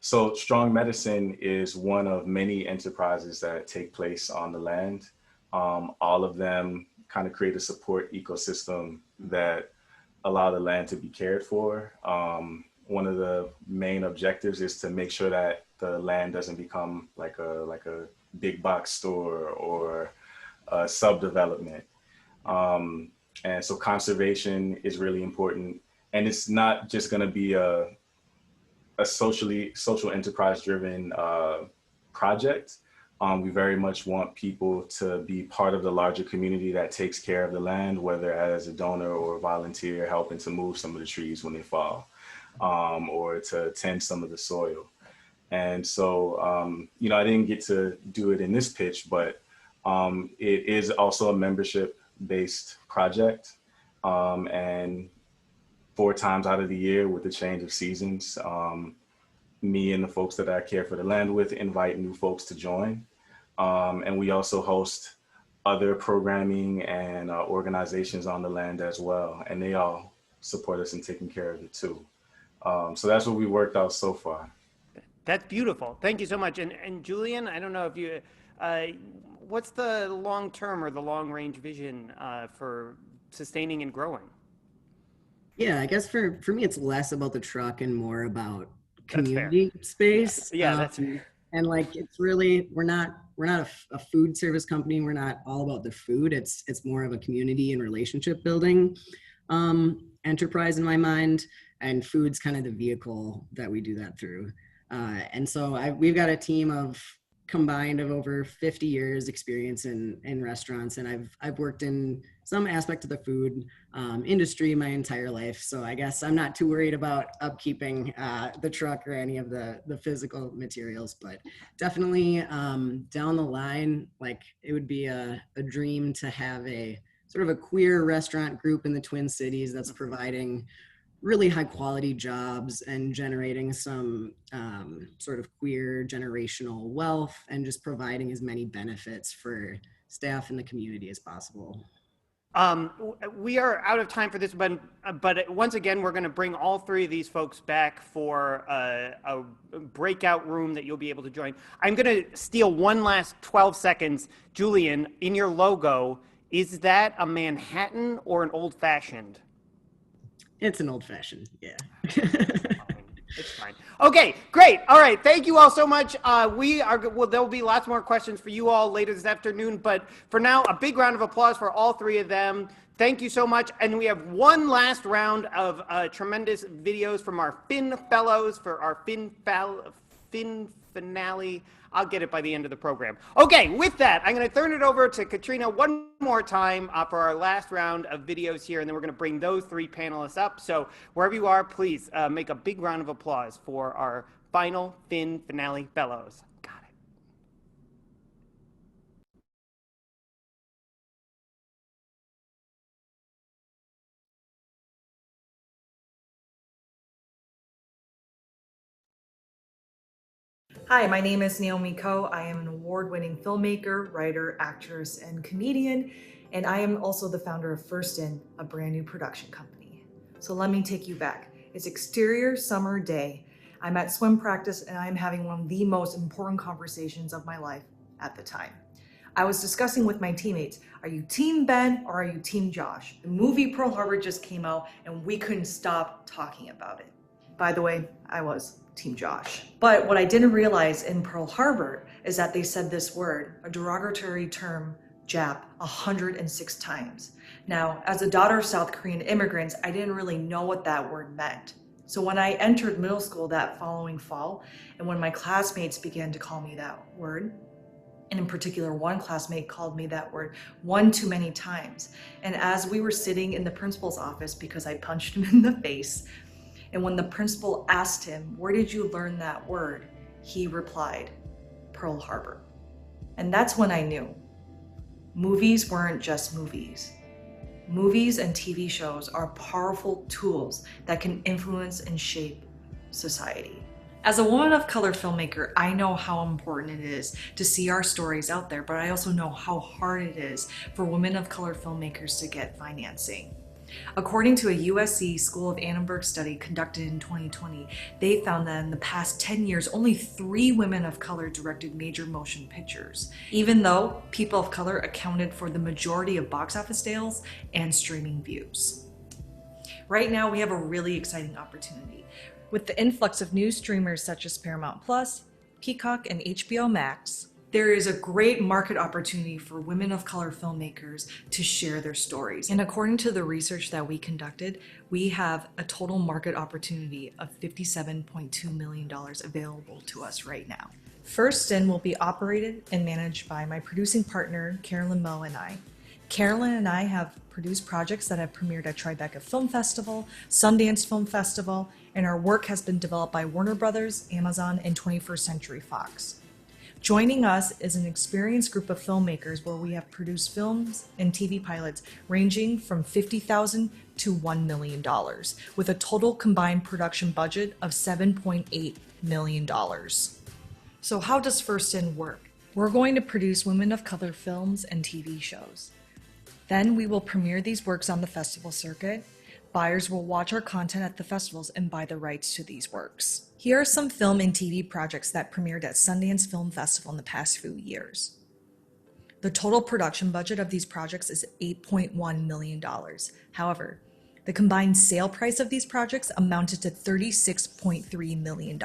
G: So Strong Medicine is one of many enterprises that take place on the land. All of them kind of create a support ecosystem that allow the land to be cared for. One of the main objectives is to make sure that the land doesn't become like a big box store or a subdevelopment. And so conservation is really important. And it's not just going to be a a social enterprise driven project. We very much want people to be part of the larger community that takes care of the land, whether as a donor or a volunteer helping to move some of the trees when they fall, or to tend some of the soil. And so, I didn't get to do it in this pitch, but it is also a membership-based project. And 4 times out of the year with the change of seasons, me and the folks that I care for the land with invite new folks to join. And we also host other programming and organizations on the land as well. And they all support us in taking care of it too. So that's what we worked out so far.
C: That's beautiful. Thank you so much. And Julian, I don't know if you, what's the long-term or the long-range vision for sustaining and growing?
K: Yeah, I guess for me, it's less about the truck and more about community space.
C: Yeah, that's fair.
K: And like, it's really, we're not a food service company. We're not all about the food. It's more of a community and relationship building enterprise in my mind. And food's kind of the vehicle that we do that through. And so we've got a team of combined of over 50 years experience in restaurants. And I've worked in some aspect of the food industry my entire life. So I guess I'm not too worried about upkeeping the truck or any of the physical materials, but definitely down the line, like it would be a dream to have a sort of a queer restaurant group in the Twin Cities that's providing really high quality jobs and generating some sort of queer generational wealth and just providing as many benefits for staff in the community as possible.
C: We are out of time for this, but once again, we're going to bring all 3 of these folks back for a breakout room that you'll be able to join. I'm going to steal one last 12 seconds. Julian, in your logo, is that a Manhattan or an old-fashioned?
K: It's an old-fashioned, yeah.
C: It's fine. Okay, great. All right. Thank you all so much. There'll be lots more questions for you all later this afternoon. But for now, a big round of applause for all 3 of them. Thank you so much. And we have one last round of tremendous videos from our Finn Fellows for our Finn Finale. I'll get it by the end of the program. Okay, with that, I'm going to turn it over to Katrina one more time for our last round of videos here, and then we're going to bring those 3 panelists up. So wherever you are, please make a big round of applause for our final Finn Finale Fellows. Got it.
M: Hi, my name is Naomi Ko. I am an award-winning filmmaker, writer, actress, and comedian, and I am also the founder of First In, a brand new production company. So let me take you back. It's exterior summer day. I'm at swim practice and I'm having one of the most important conversations of my life at the time. I was discussing with my teammates, are you Team Ben or are you Team Josh? The movie Pearl Harbor just came out and we couldn't stop talking about it. By the way, I was Team Josh. But what I didn't realize in Pearl Harbor is that they said this word, a derogatory term, Jap, 106 times. Now, as a daughter of South Korean immigrants, I didn't really know what that word meant. So when I entered middle school that following fall, and when my classmates began to call me that word, and in particular, one classmate called me that word one too many times. And as we were sitting in the principal's office because I punched him in the face, and when the principal asked him, where did you learn that word? He replied, Pearl Harbor. And that's when I knew. Movies weren't just movies. Movies and TV shows are powerful tools that can influence and shape society. As a woman of color filmmaker, I know how important it is to see our stories out there, but I also know how hard it is for women of color filmmakers to get financing. According to a USC School of Annenberg study conducted in 2020, they found that in the past 10 years, only 3 women of color directed major motion pictures, even though people of color accounted for the majority of box office sales and streaming views. Right now, we have a really exciting opportunity. With the influx of new streamers such as Paramount Plus, Peacock, and HBO Max, There is a great market opportunity for women of color filmmakers to share their stories. And according to the research that we conducted, we have a total market opportunity of $57.2 million available to us right now. First In will be operated and managed by my producing partner, Carolyn Moe, and I. Carolyn and I have produced projects that have premiered at Tribeca Film Festival, Sundance Film Festival, and our work has been developed by Warner Brothers, Amazon, and 21st Century Fox. Joining us is an experienced group of filmmakers where we have produced films and TV pilots ranging from $50,000 to $1 million, with a total combined production budget of $7.8 million. So how does First In work? We're going to produce women of color films and TV shows. Then we will premiere these works on the festival circuit. Buyers will watch our content at the festivals and buy the rights to these works. Here are some film and TV projects that premiered at Sundance Film Festival in the past few years. The total production budget of these projects is $8.1 million. However, the combined sale price of these projects amounted to $36.3 million.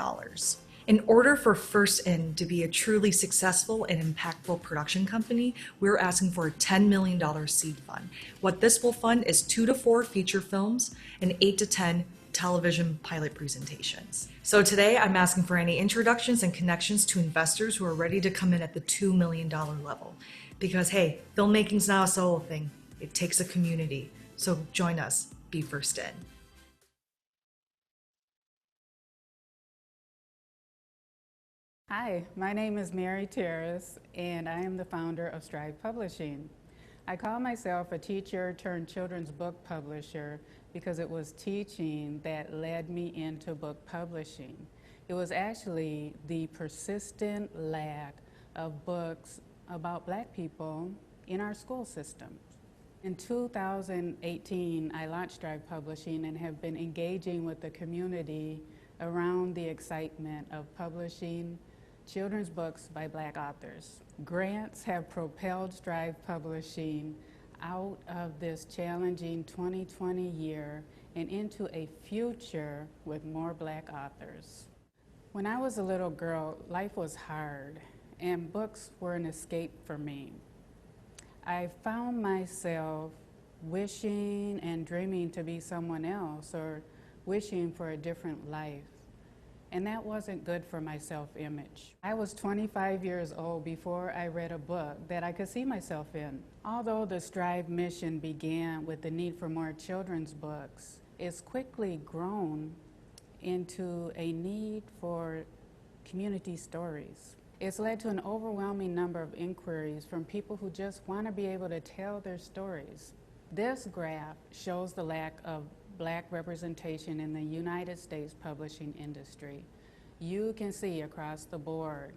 M: In order for First In to be a truly successful and impactful production company, we're asking for a $10 million seed fund. What this will fund is 2 to 4 feature films and 8 to 10 television pilot presentations. So today I'm asking for any introductions and connections to investors who are ready to come in at the $2 million level. Because hey, filmmaking's not a solo thing. It takes a community. So join us, be First In.
N: Hi, my name is Mary Terrace, and I am the founder of Strive Publishing. I call myself a teacher turned children's book publisher because it was teaching that led me into book publishing. It was actually the persistent lack of books about Black people in our school systems. In 2018, I launched Strive Publishing and have been engaging with the community around the excitement of publishing children's books by Black authors. Grants have propelled Strive Publishing out of this challenging 2020 year and into a future with more Black authors. When I was a little girl, life was hard and books were an escape for me. I found myself wishing and dreaming to be someone else or wishing for a different life. And that wasn't good for my self-image. I was 25 years old before I read a book that I could see myself in. Although the Strive mission began with the need for more children's books, it's quickly grown into a need for community stories. It's led to an overwhelming number of inquiries from people who just want to be able to tell their stories. This graph shows the lack of Black representation in the United States publishing industry. You can see across the board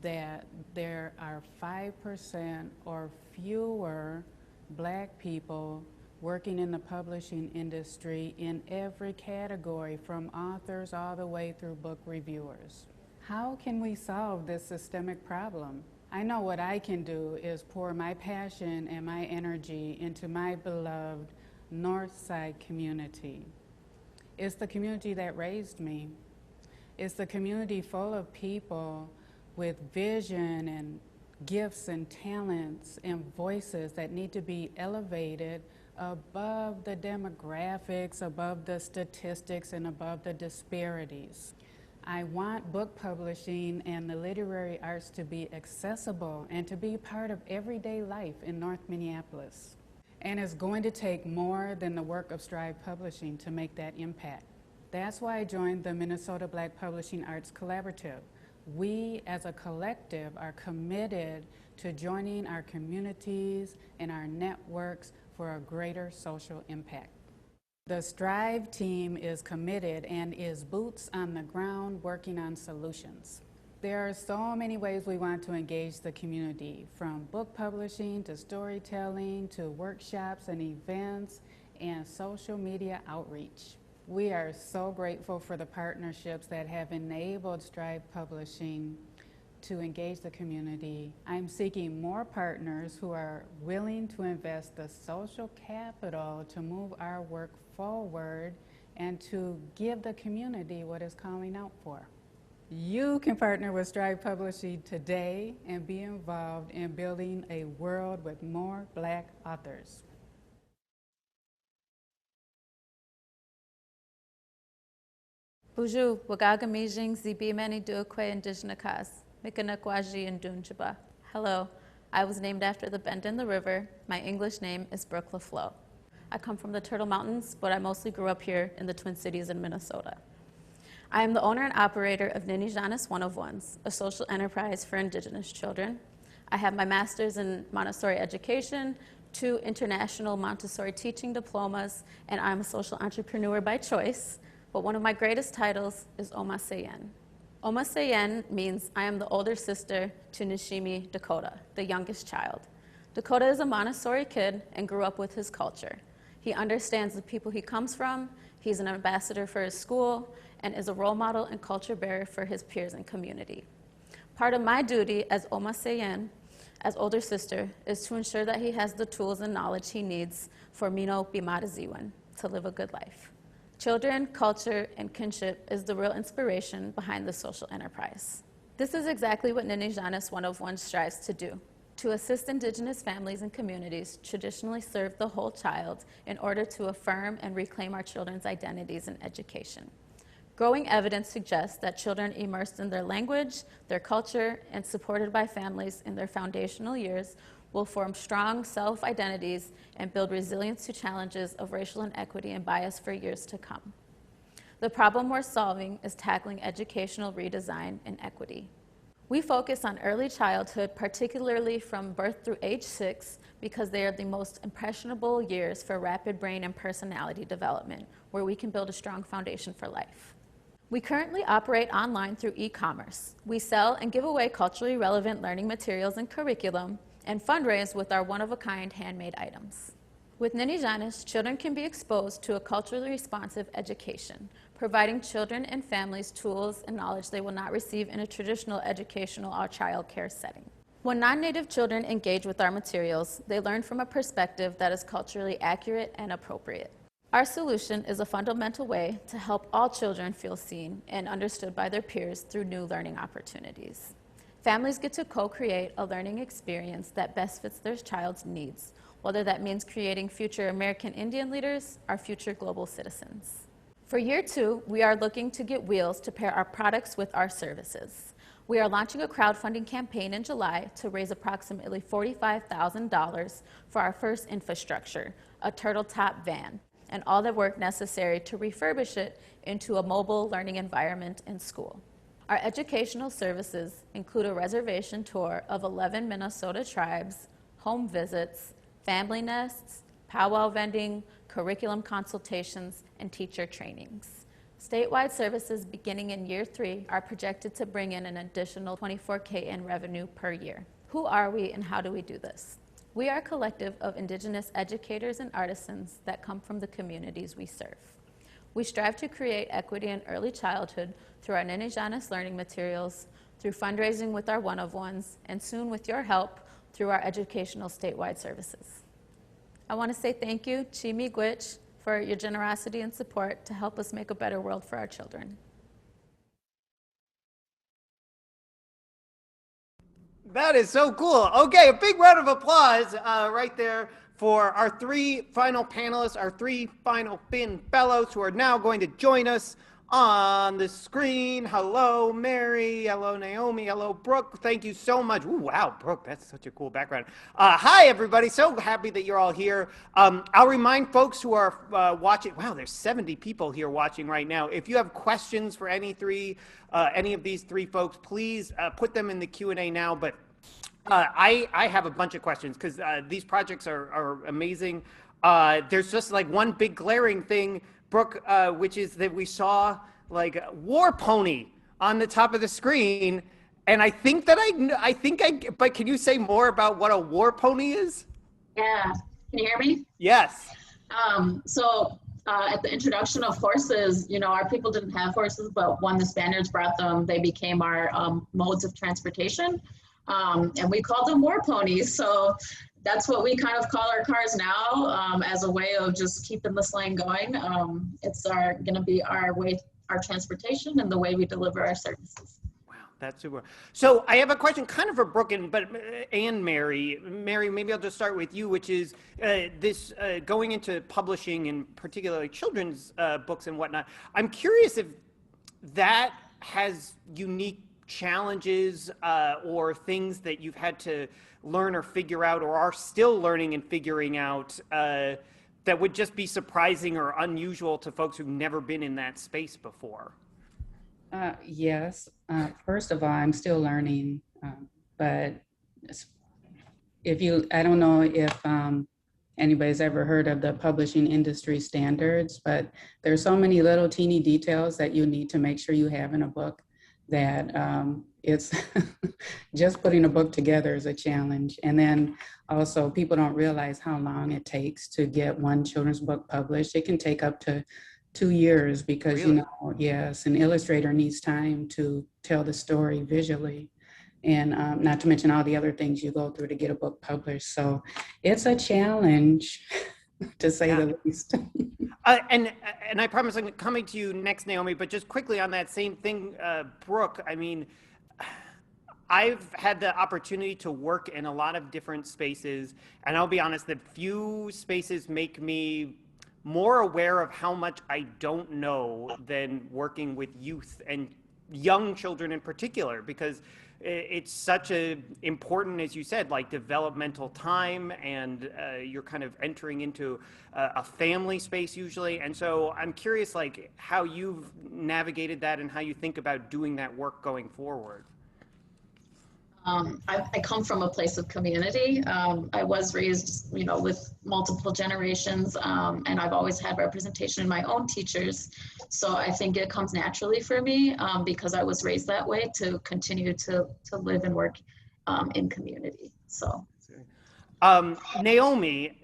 N: that there are 5% or fewer Black people working in the publishing industry in every category, from authors all the way through book reviewers. How can we solve this systemic problem? I know what I can do is pour my passion and my energy into my beloved Northside community. It's the community that raised me. It's the community full of people with vision and gifts and talents and voices that need to be elevated above the demographics, above the statistics, and above the disparities. I want book publishing and the literary arts to be accessible and to be part of everyday life in North Minneapolis. And it's going to take more than the work of Strive Publishing to make that impact. That's why I joined the Minnesota Black Publishing Arts Collaborative. We as a collective are committed to joining our communities and our networks for a greater social impact. The Strive team is committed and is boots on the ground working on solutions. There are so many ways we want to engage the community, from book publishing to storytelling to workshops and events and social media outreach. We are so grateful for the partnerships that have enabled Strive Publishing to engage the community. I'm seeking more partners who are willing to invest the social capital to move our work forward and to give the community what it's calling out for. You can partner with Strive Publishing today and be involved in building a world with more Black authors.
O: Buju, wagagamijing zibimeni duokwe indigenakas, mikanakwaji and dunjaba. Hello, I was named after the bend in the river. My English name is Brooke LaFleur. I come from the Turtle Mountains, but I mostly grew up here in the Twin Cities in Minnesota. I am the owner and operator of Ninijanis One of Ones, a social enterprise for Indigenous children. I have my master's in Montessori education, 2 international Montessori teaching diplomas, and I'm a social entrepreneur by choice. But one of my greatest titles is Oma Seyen. Oma Seyen means I am the older sister to Nishimi Dakota, the youngest child. Dakota is a Montessori kid and grew up with his culture. He understands the people he comes from, he's an ambassador for his school, and is a role model and culture bearer for his peers and community. Part of my duty as Oma Seyen, as older sister, is to ensure that he has the tools and knowledge he needs for Mino Bimadaziwan, to live a good life. Children, culture, and kinship is the real inspiration behind the social enterprise. This is exactly what Ninijanis One of One strives to do, to assist Indigenous families and communities traditionally serve the whole child in order to affirm and reclaim our children's identities and education. Growing evidence suggests that children immersed in their language, their culture, and supported by families in their foundational years will form strong self-identities and build resilience to challenges of racial inequity and bias for years to come. The problem we're solving is tackling educational redesign and equity. We focus on early childhood, particularly from birth through age 6, because they are the most impressionable years for rapid brain and personality development, where we can build a strong foundation for life. We currently operate online through e-commerce. We sell and give away culturally relevant learning materials and curriculum, and fundraise with our one-of-a-kind handmade items. With Ninijanis, children can be exposed to a culturally responsive education, providing children and families tools and knowledge they will not receive in a traditional educational or child care setting. When non-Native children engage with our materials, they learn from a perspective that is culturally accurate and appropriate. Our solution is a fundamental way to help all children feel seen and understood by their peers through new learning opportunities. Families get to co-create a learning experience that best fits their child's needs, whether that means creating future American Indian leaders or future global citizens. For year 2, we are looking to get wheels to pair our products with our services. We are launching a crowdfunding campaign in July to raise approximately $45,000 for our first infrastructure, a turtle top van, and all the work necessary to refurbish it into a mobile learning environment in school. Our educational services include a reservation tour of 11 Minnesota tribes, home visits, family nests, powwow vending, curriculum consultations, and teacher trainings. Statewide services beginning in year 3 are projected to bring in an additional $24K in revenue per year. Who are we and how do we do this? We are a collective of Indigenous educators and artisans that come from the communities we serve. We strive to create equity in early childhood through our Ninijanis learning materials, through fundraising with our one-of-ones, and soon with your help through our educational statewide services. I want to say thank you, Chimi Gwich, for your generosity and support to help us make a better world for our children.
C: That is so cool. Okay, a big round of applause right there for our 3 final panelists, our 3 final Finn Fellows who are now going to join us on the screen. Hello, Mary. Hello, Naomi. Hello, Brooke. Thank you so much. Ooh, wow, Brooke, that's such a cool background. Hi, everybody. So happy that you're all here. I'll remind folks who are watching. Wow, there's 70 people here watching right now. If you have questions for any of these 3 folks, please put them in the Q&A now. But I have a bunch of questions because these projects are amazing. There's just like one big glaring thing, Brooke, which is that we saw like War Pony on the top of the screen, and I think but can you say more about what a War Pony is?
P: Yeah, can you hear me?
C: Yes.
P: At the introduction of horses, you know, our people didn't have horses, but when the Spaniards brought them, they became our modes of transportation. And we called them war ponies. So that's what we kind of call our cars now, as a way of just keeping the slang going. It's going to be our way our transportation and the way we deliver our services.
C: That's super. So I have a question kind of for Brooke and Mary. Mary, maybe I'll just start with you, which is this going into publishing and particularly children's books and whatnot. I'm curious if that has unique challenges or things that you've had to learn or figure out or are still learning and figuring out that would just be surprising or unusual to folks who've never been in that space before.
N: Yes. First of all, I'm still learning, but I don't know if anybody's ever heard of the publishing industry standards, but there's so many little teeny details that you need to make sure you have in a book that it's just putting a book together is a challenge. And then also people don't realize how long it takes to get one children's book published. It can take up to 2 years because,
C: Really?
N: Yes, an illustrator needs time to tell the story visually, and not to mention all the other things you go through to get a book published. So it's a challenge, to say the least.
C: And I promise I'm coming to you next, Naomi, but just quickly on that same thing, Brooke, I mean, I've had the opportunity to work in a lot of different spaces, and I'll be honest, that few spaces make me more aware of how much I don't know than working with youth and young children in particular, because it's such a important, as you said, like developmental time, and you're kind of entering into a family space usually. And so I'm curious, like, how you've navigated that and how you think about doing that work going forward.
P: I come from a place of community. I was raised, with multiple generations, and I've always had representation in my own teachers. So I think it comes naturally for me because I was raised that way to continue to live and work in community. So,
C: Naomi,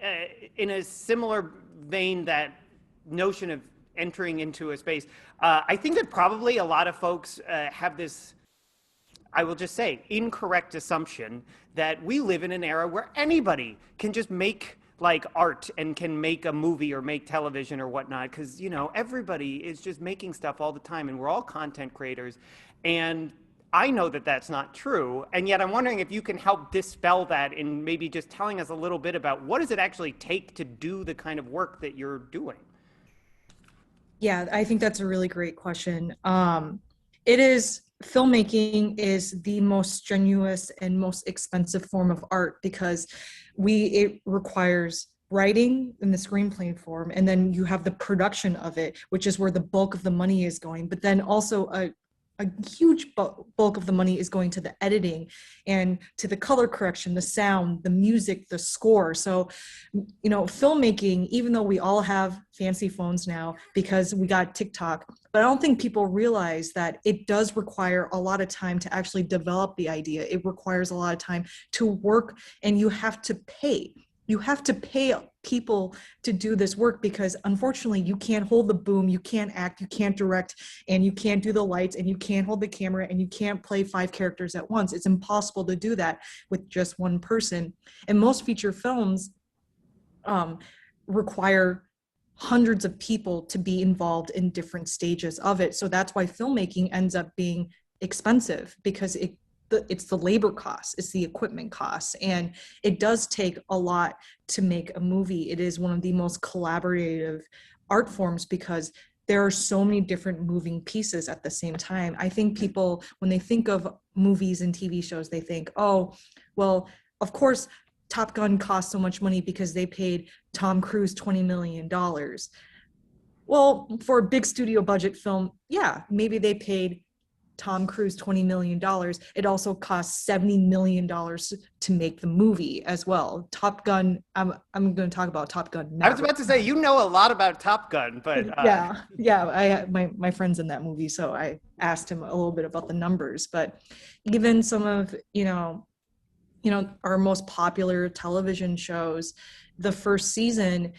C: in a similar vein, that notion of entering into a space, I think that probably a lot of folks have this, I will just say, incorrect assumption that we live in an era where anybody can just make like art and can make a movie or make television or whatnot, because everybody is just making stuff all the time and we're all content creators. And I know that that's not true, and yet I'm wondering if you can help dispel that in maybe just telling us a little bit about what does it actually take to do the kind of work that you're doing?
M: Yeah, I think that's a really great question. Filmmaking is the most strenuous and most expensive form of art because it requires writing in the screenplay form, and then you have the production of it, which is where the bulk of the money is going. But then also a huge bulk of the money is going to the editing and to the color correction, the sound, the music, the score. So, filmmaking, even though we all have fancy phones now because we got TikTok, but I don't think people realize that it does require a lot of time to actually develop the idea. It requires a lot of time to work, and you have to pay. You have to pay people to do this work because unfortunately you can't hold the boom, you can't act, you can't direct, and you can't do the lights, and you can't hold the camera, and you can't play 5 characters at once. It's impossible to do that with just one person. And most feature films require hundreds of people to be involved in different stages of it. So that's why filmmaking ends up being expensive, because it's the labor costs, it's the equipment costs, and it does take a lot to make a movie. It is one of the most collaborative art forms because there are so many different moving pieces at the same time. I think people, when they think of movies and TV shows, they think, oh, well, of course, Top Gun cost so much money because they paid Tom Cruise $20 million. Well, for a big studio budget film, yeah, maybe they paid Tom Cruise $20 million. It also cost $70 million to make the movie as well. Top Gun, I'm going to talk about Top Gun now.
C: I was about to say, you know a lot about Top Gun, but...
M: Yeah, my friend's in that movie, so I asked him a little bit about the numbers. But even some of, our most popular television shows, the first season,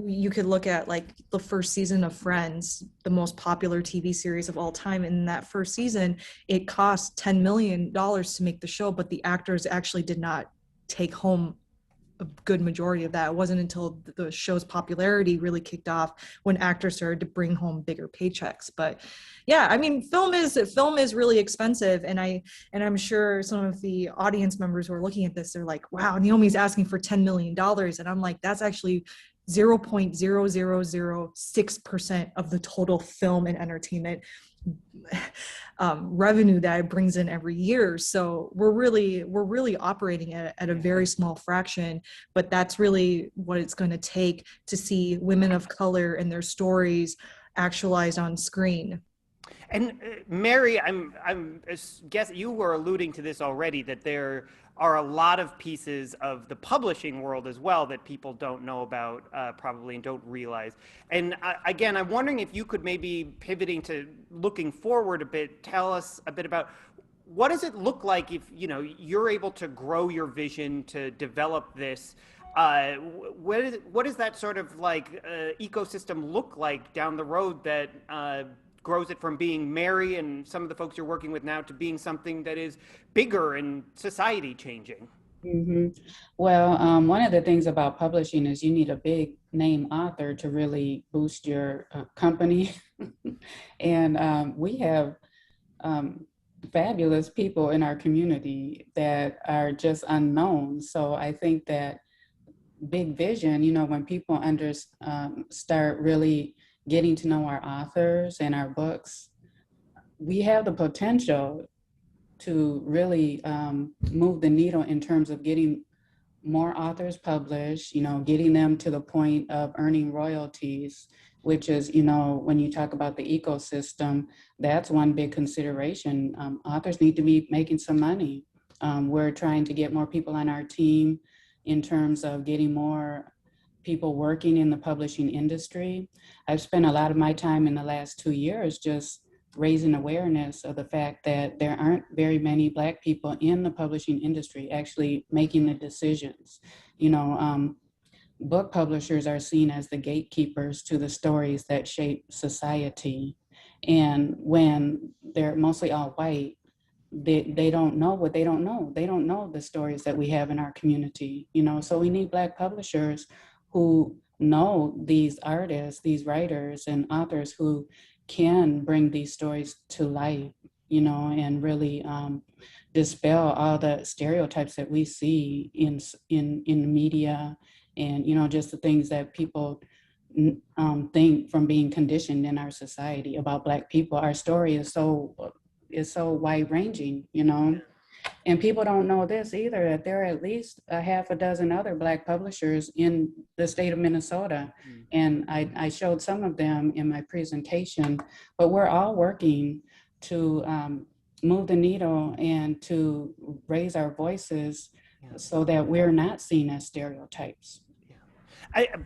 M: you could look at like the first season of Friends, the most popular TV series of all time. In that first season, it cost $10 million to make the show, but the actors actually did not take home a good majority of that. It wasn't until the show's popularity really kicked off when actors started to bring home bigger paychecks. But yeah, I mean, film is really expensive, and I'm sure some of the audience members who are looking at this, they're like, wow, Naomi's asking for $10 million. And I'm like, that's actually 0.0006% of the total film and entertainment revenue that it brings in every year. So we're really operating at a very small fraction, but that's really what it's going to take to see women of color and their stories actualized on screen.
C: And Mary, I'm guess you were alluding to this already, that there are a lot of pieces of the publishing world as well that people don't know about probably and don't realize. And again, I'm wondering if you could maybe, pivoting to looking forward a bit, tell us a bit about what does it look like if you're able to grow your vision to develop this. What does that sort of like ecosystem look like down the road that grows it from being Mary and some of the folks you're working with now to being something that is bigger and society changing?
Q: Well, one of the things about publishing is you need a big name author to really boost your company. And we have fabulous people in our community that are just unknown. So I think that big vision, when people start really getting to know our authors and our books, we have the potential to really move the needle in terms of getting more authors published, getting them to the point of earning royalties, which is, when you talk about the ecosystem, that's one big consideration. Authors need to be making some money. We're trying to get more people on our team in terms of getting more people working in the publishing industry. I've spent a lot of my time in the last 2 years just raising awareness of the fact that there aren't very many Black people in the publishing industry actually making the decisions. Book publishers are seen as the gatekeepers to the stories that shape society. And when they're mostly all white, they don't know what they don't know. They don't know the stories that we have in our community, so we need Black publishers who know these artists, these writers and authors who can bring these stories to life, and really dispel all the stereotypes that we see in media and, just the things that people think from being conditioned in our society about Black people. Our story is so wide ranging, And people don't know this either, that there are at least a half a dozen other Black publishers in the state of Minnesota. And I showed some of them in my presentation, but we're all working to move the needle and to raise our voices so that we're not seen as stereotypes.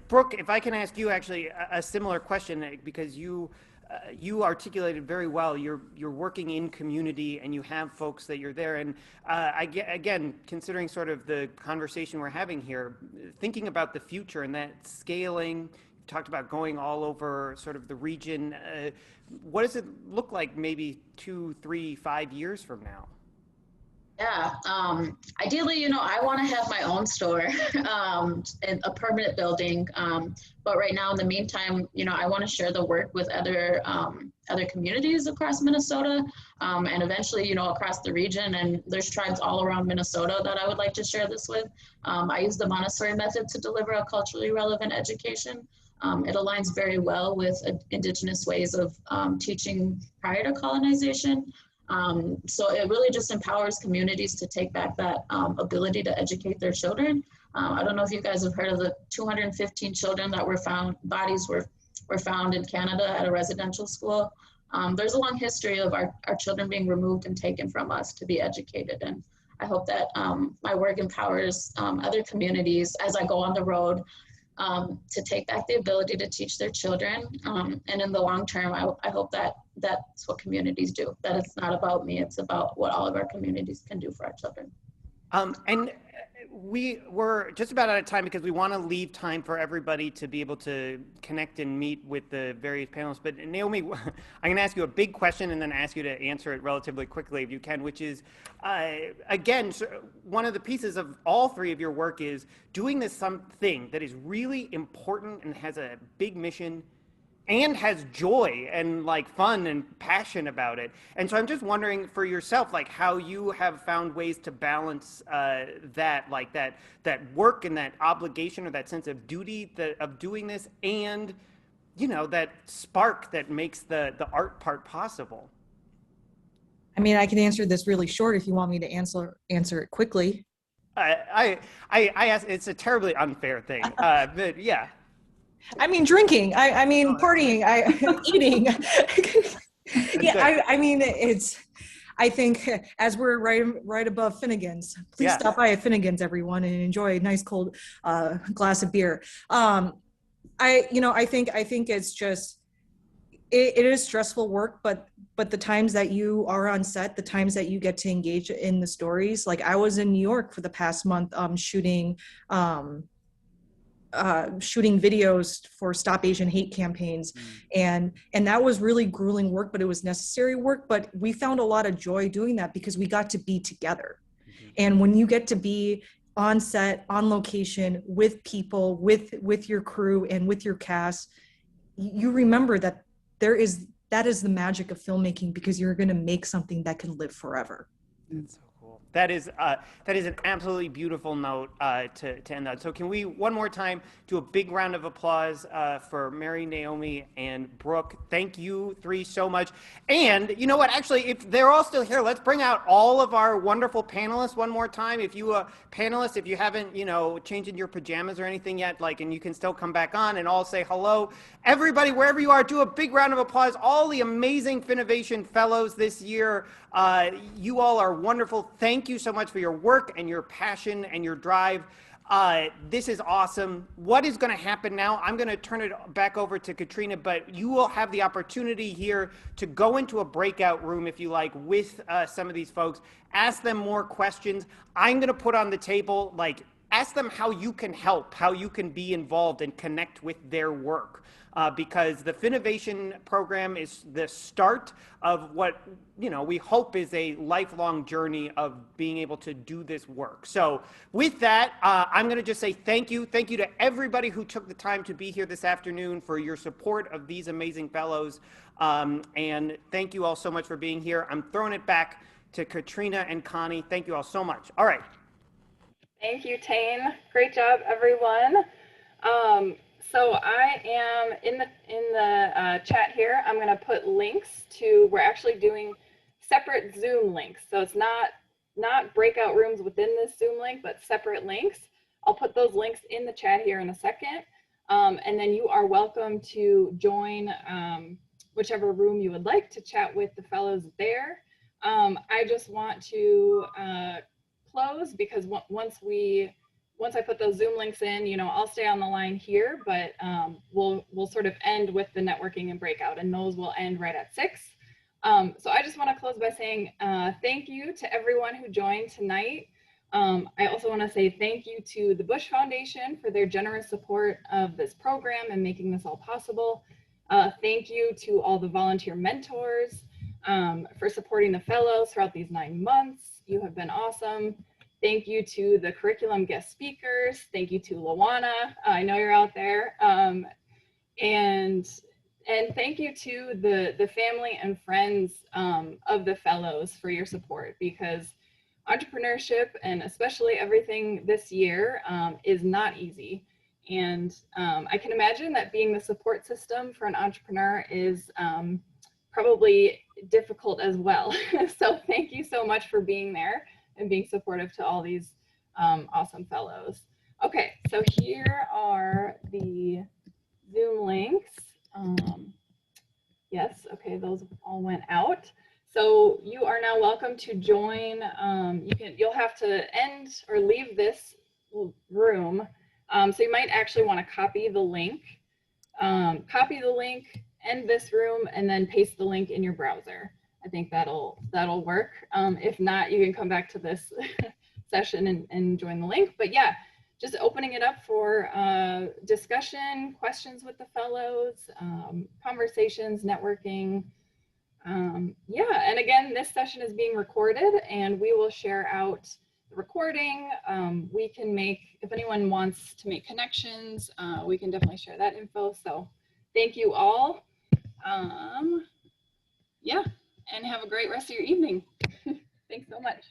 C: Brooke, if I can ask you actually a similar question, because you articulated very well. You're working in community and you have folks that you're there. And again, considering sort of the conversation we're having here, thinking about the future and that scaling, you talked about going all over sort of the region. What does it look like maybe 2, 3, 5 years from now?
P: Yeah, ideally, I want to have my own store in a permanent building. But right now, in the meantime, I want to share the work with other communities across Minnesota and eventually, across the region. And there's tribes all around Minnesota that I would like to share this with. I use the Montessori method to deliver a culturally relevant education. It aligns very well with Indigenous ways of teaching prior to colonization. So it really just empowers communities to take back that ability to educate their children. I don't know if you guys have heard of the 215 children that were found, bodies were found in Canada at a residential school. There's a long history of our children being removed and taken from us to be educated. And I hope that my work empowers other communities as I go on the road to take back the ability to teach their children. And in the long term, I hope that that's what communities do, that it's not about me, it's about what all of our communities can do for our children.
C: And we're just about out of time because we want to leave time for everybody to be able to connect and meet with the various panelists. But Naomi, I'm going to ask you a big question and then ask you to answer it relatively quickly if you can, which is, again, one of the pieces of all three of your work is doing this something that is really important and has a big mission and has joy and like fun and passion about it. And so I'm just wondering for yourself, like how you have found ways to balance that, like that work and that obligation or that sense of duty of doing this, and you know, that spark that makes the art part possible.
M: I mean, I can answer this really short if you want me to answer it quickly.
C: I ask, it's a terribly unfair thing, but yeah.
M: I mean, drinking. I mean, partying. Eating. Yeah. I mean, it's. I think as we're right above Finnegan's, please stop by at Finnegan's, everyone, and enjoy a nice cold glass of beer. I think it's just. It is stressful work, but the times that you are on set, the times that you get to engage in the stories, like I was in New York for the past month, shooting videos for Stop Asian Hate campaigns. And that was really grueling work, but it was necessary work. But we found a lot of joy doing that because we got to be together. And when you get to be on set, on location, with people, with your crew and with your cast, you remember that that is the magic of filmmaking, because you're going to make something that can live forever.
C: That's so cool. That is an absolutely beautiful note to end on. So can we one more time do a big round of applause for Mary, Naomi, and Brooke? Thank you three so much. And you know what? Actually, if they're all still here, let's bring out all of our wonderful panelists one more time. If you panelists, if you haven't changed in your pajamas or anything yet, and you can still come back on and all say hello. Everybody, wherever you are, do a big round of applause. All the amazing Finnovation Fellows this year. You all are wonderful. Thank you so much for your work and your passion and your drive. This is awesome. What is going to happen now? I'm going to turn it back over to Katrina, but you will have the opportunity here to go into a breakout room, if you like, with some of these folks. Ask them more questions. I'm going to put on the table, ask them how you can help, how you can be involved and connect with their work. Because the Finnovation program is the start of what we hope is a lifelong journey of being able to do this work. So with that, I'm going to just say thank you. Thank you to everybody who took the time to be here this afternoon, for your support of these amazing fellows. And thank you all so much for being here. I'm throwing it back to Katrina and Connie. Thank you all so much. All right.
B: Thank you, Tane. Great job, everyone. So I am in the chat here. I'm going to put links to. We're actually doing separate Zoom links, so it's not breakout rooms within this Zoom link, but separate links. I'll put those links in the chat here in a second, and then you are welcome to join whichever room you would like to chat with the fellows there. I just want to close because once I put those Zoom links in, I'll stay on the line here, but we'll sort of end with the networking and breakout, and those will end right at 6. So I just want to close by saying thank you to everyone who joined tonight. I also want to say thank you to the Bush Foundation for their generous support of this program and making this all possible. Thank you to all the volunteer mentors for supporting the fellows throughout these 9 months. You have been awesome. Thank you to the curriculum guest speakers. Thank you to Lawana. I know you're out there. And thank you to the family and friends of the fellows for your support, because entrepreneurship, and especially everything this year, is not easy. And I can imagine that being the support system for an entrepreneur is probably difficult as well. So thank you so much for being there and being supportive to all these awesome fellows. Okay, so here are the Zoom links. Yes, okay, those all went out. So you are now welcome to join. You'll have to end or leave this room. So you might actually want to copy the link, end this room, and then paste the link in your browser. I think that'll work. If not, you can come back to this session and join the link. But yeah, just opening it up for discussion, questions with the fellows, conversations, networking. Yeah, and again, this session is being recorded and we will share out the recording. We can make, if anyone wants to make connections, we can definitely share that info. So thank you all. Yeah, and have a great rest of your evening. Thanks so much.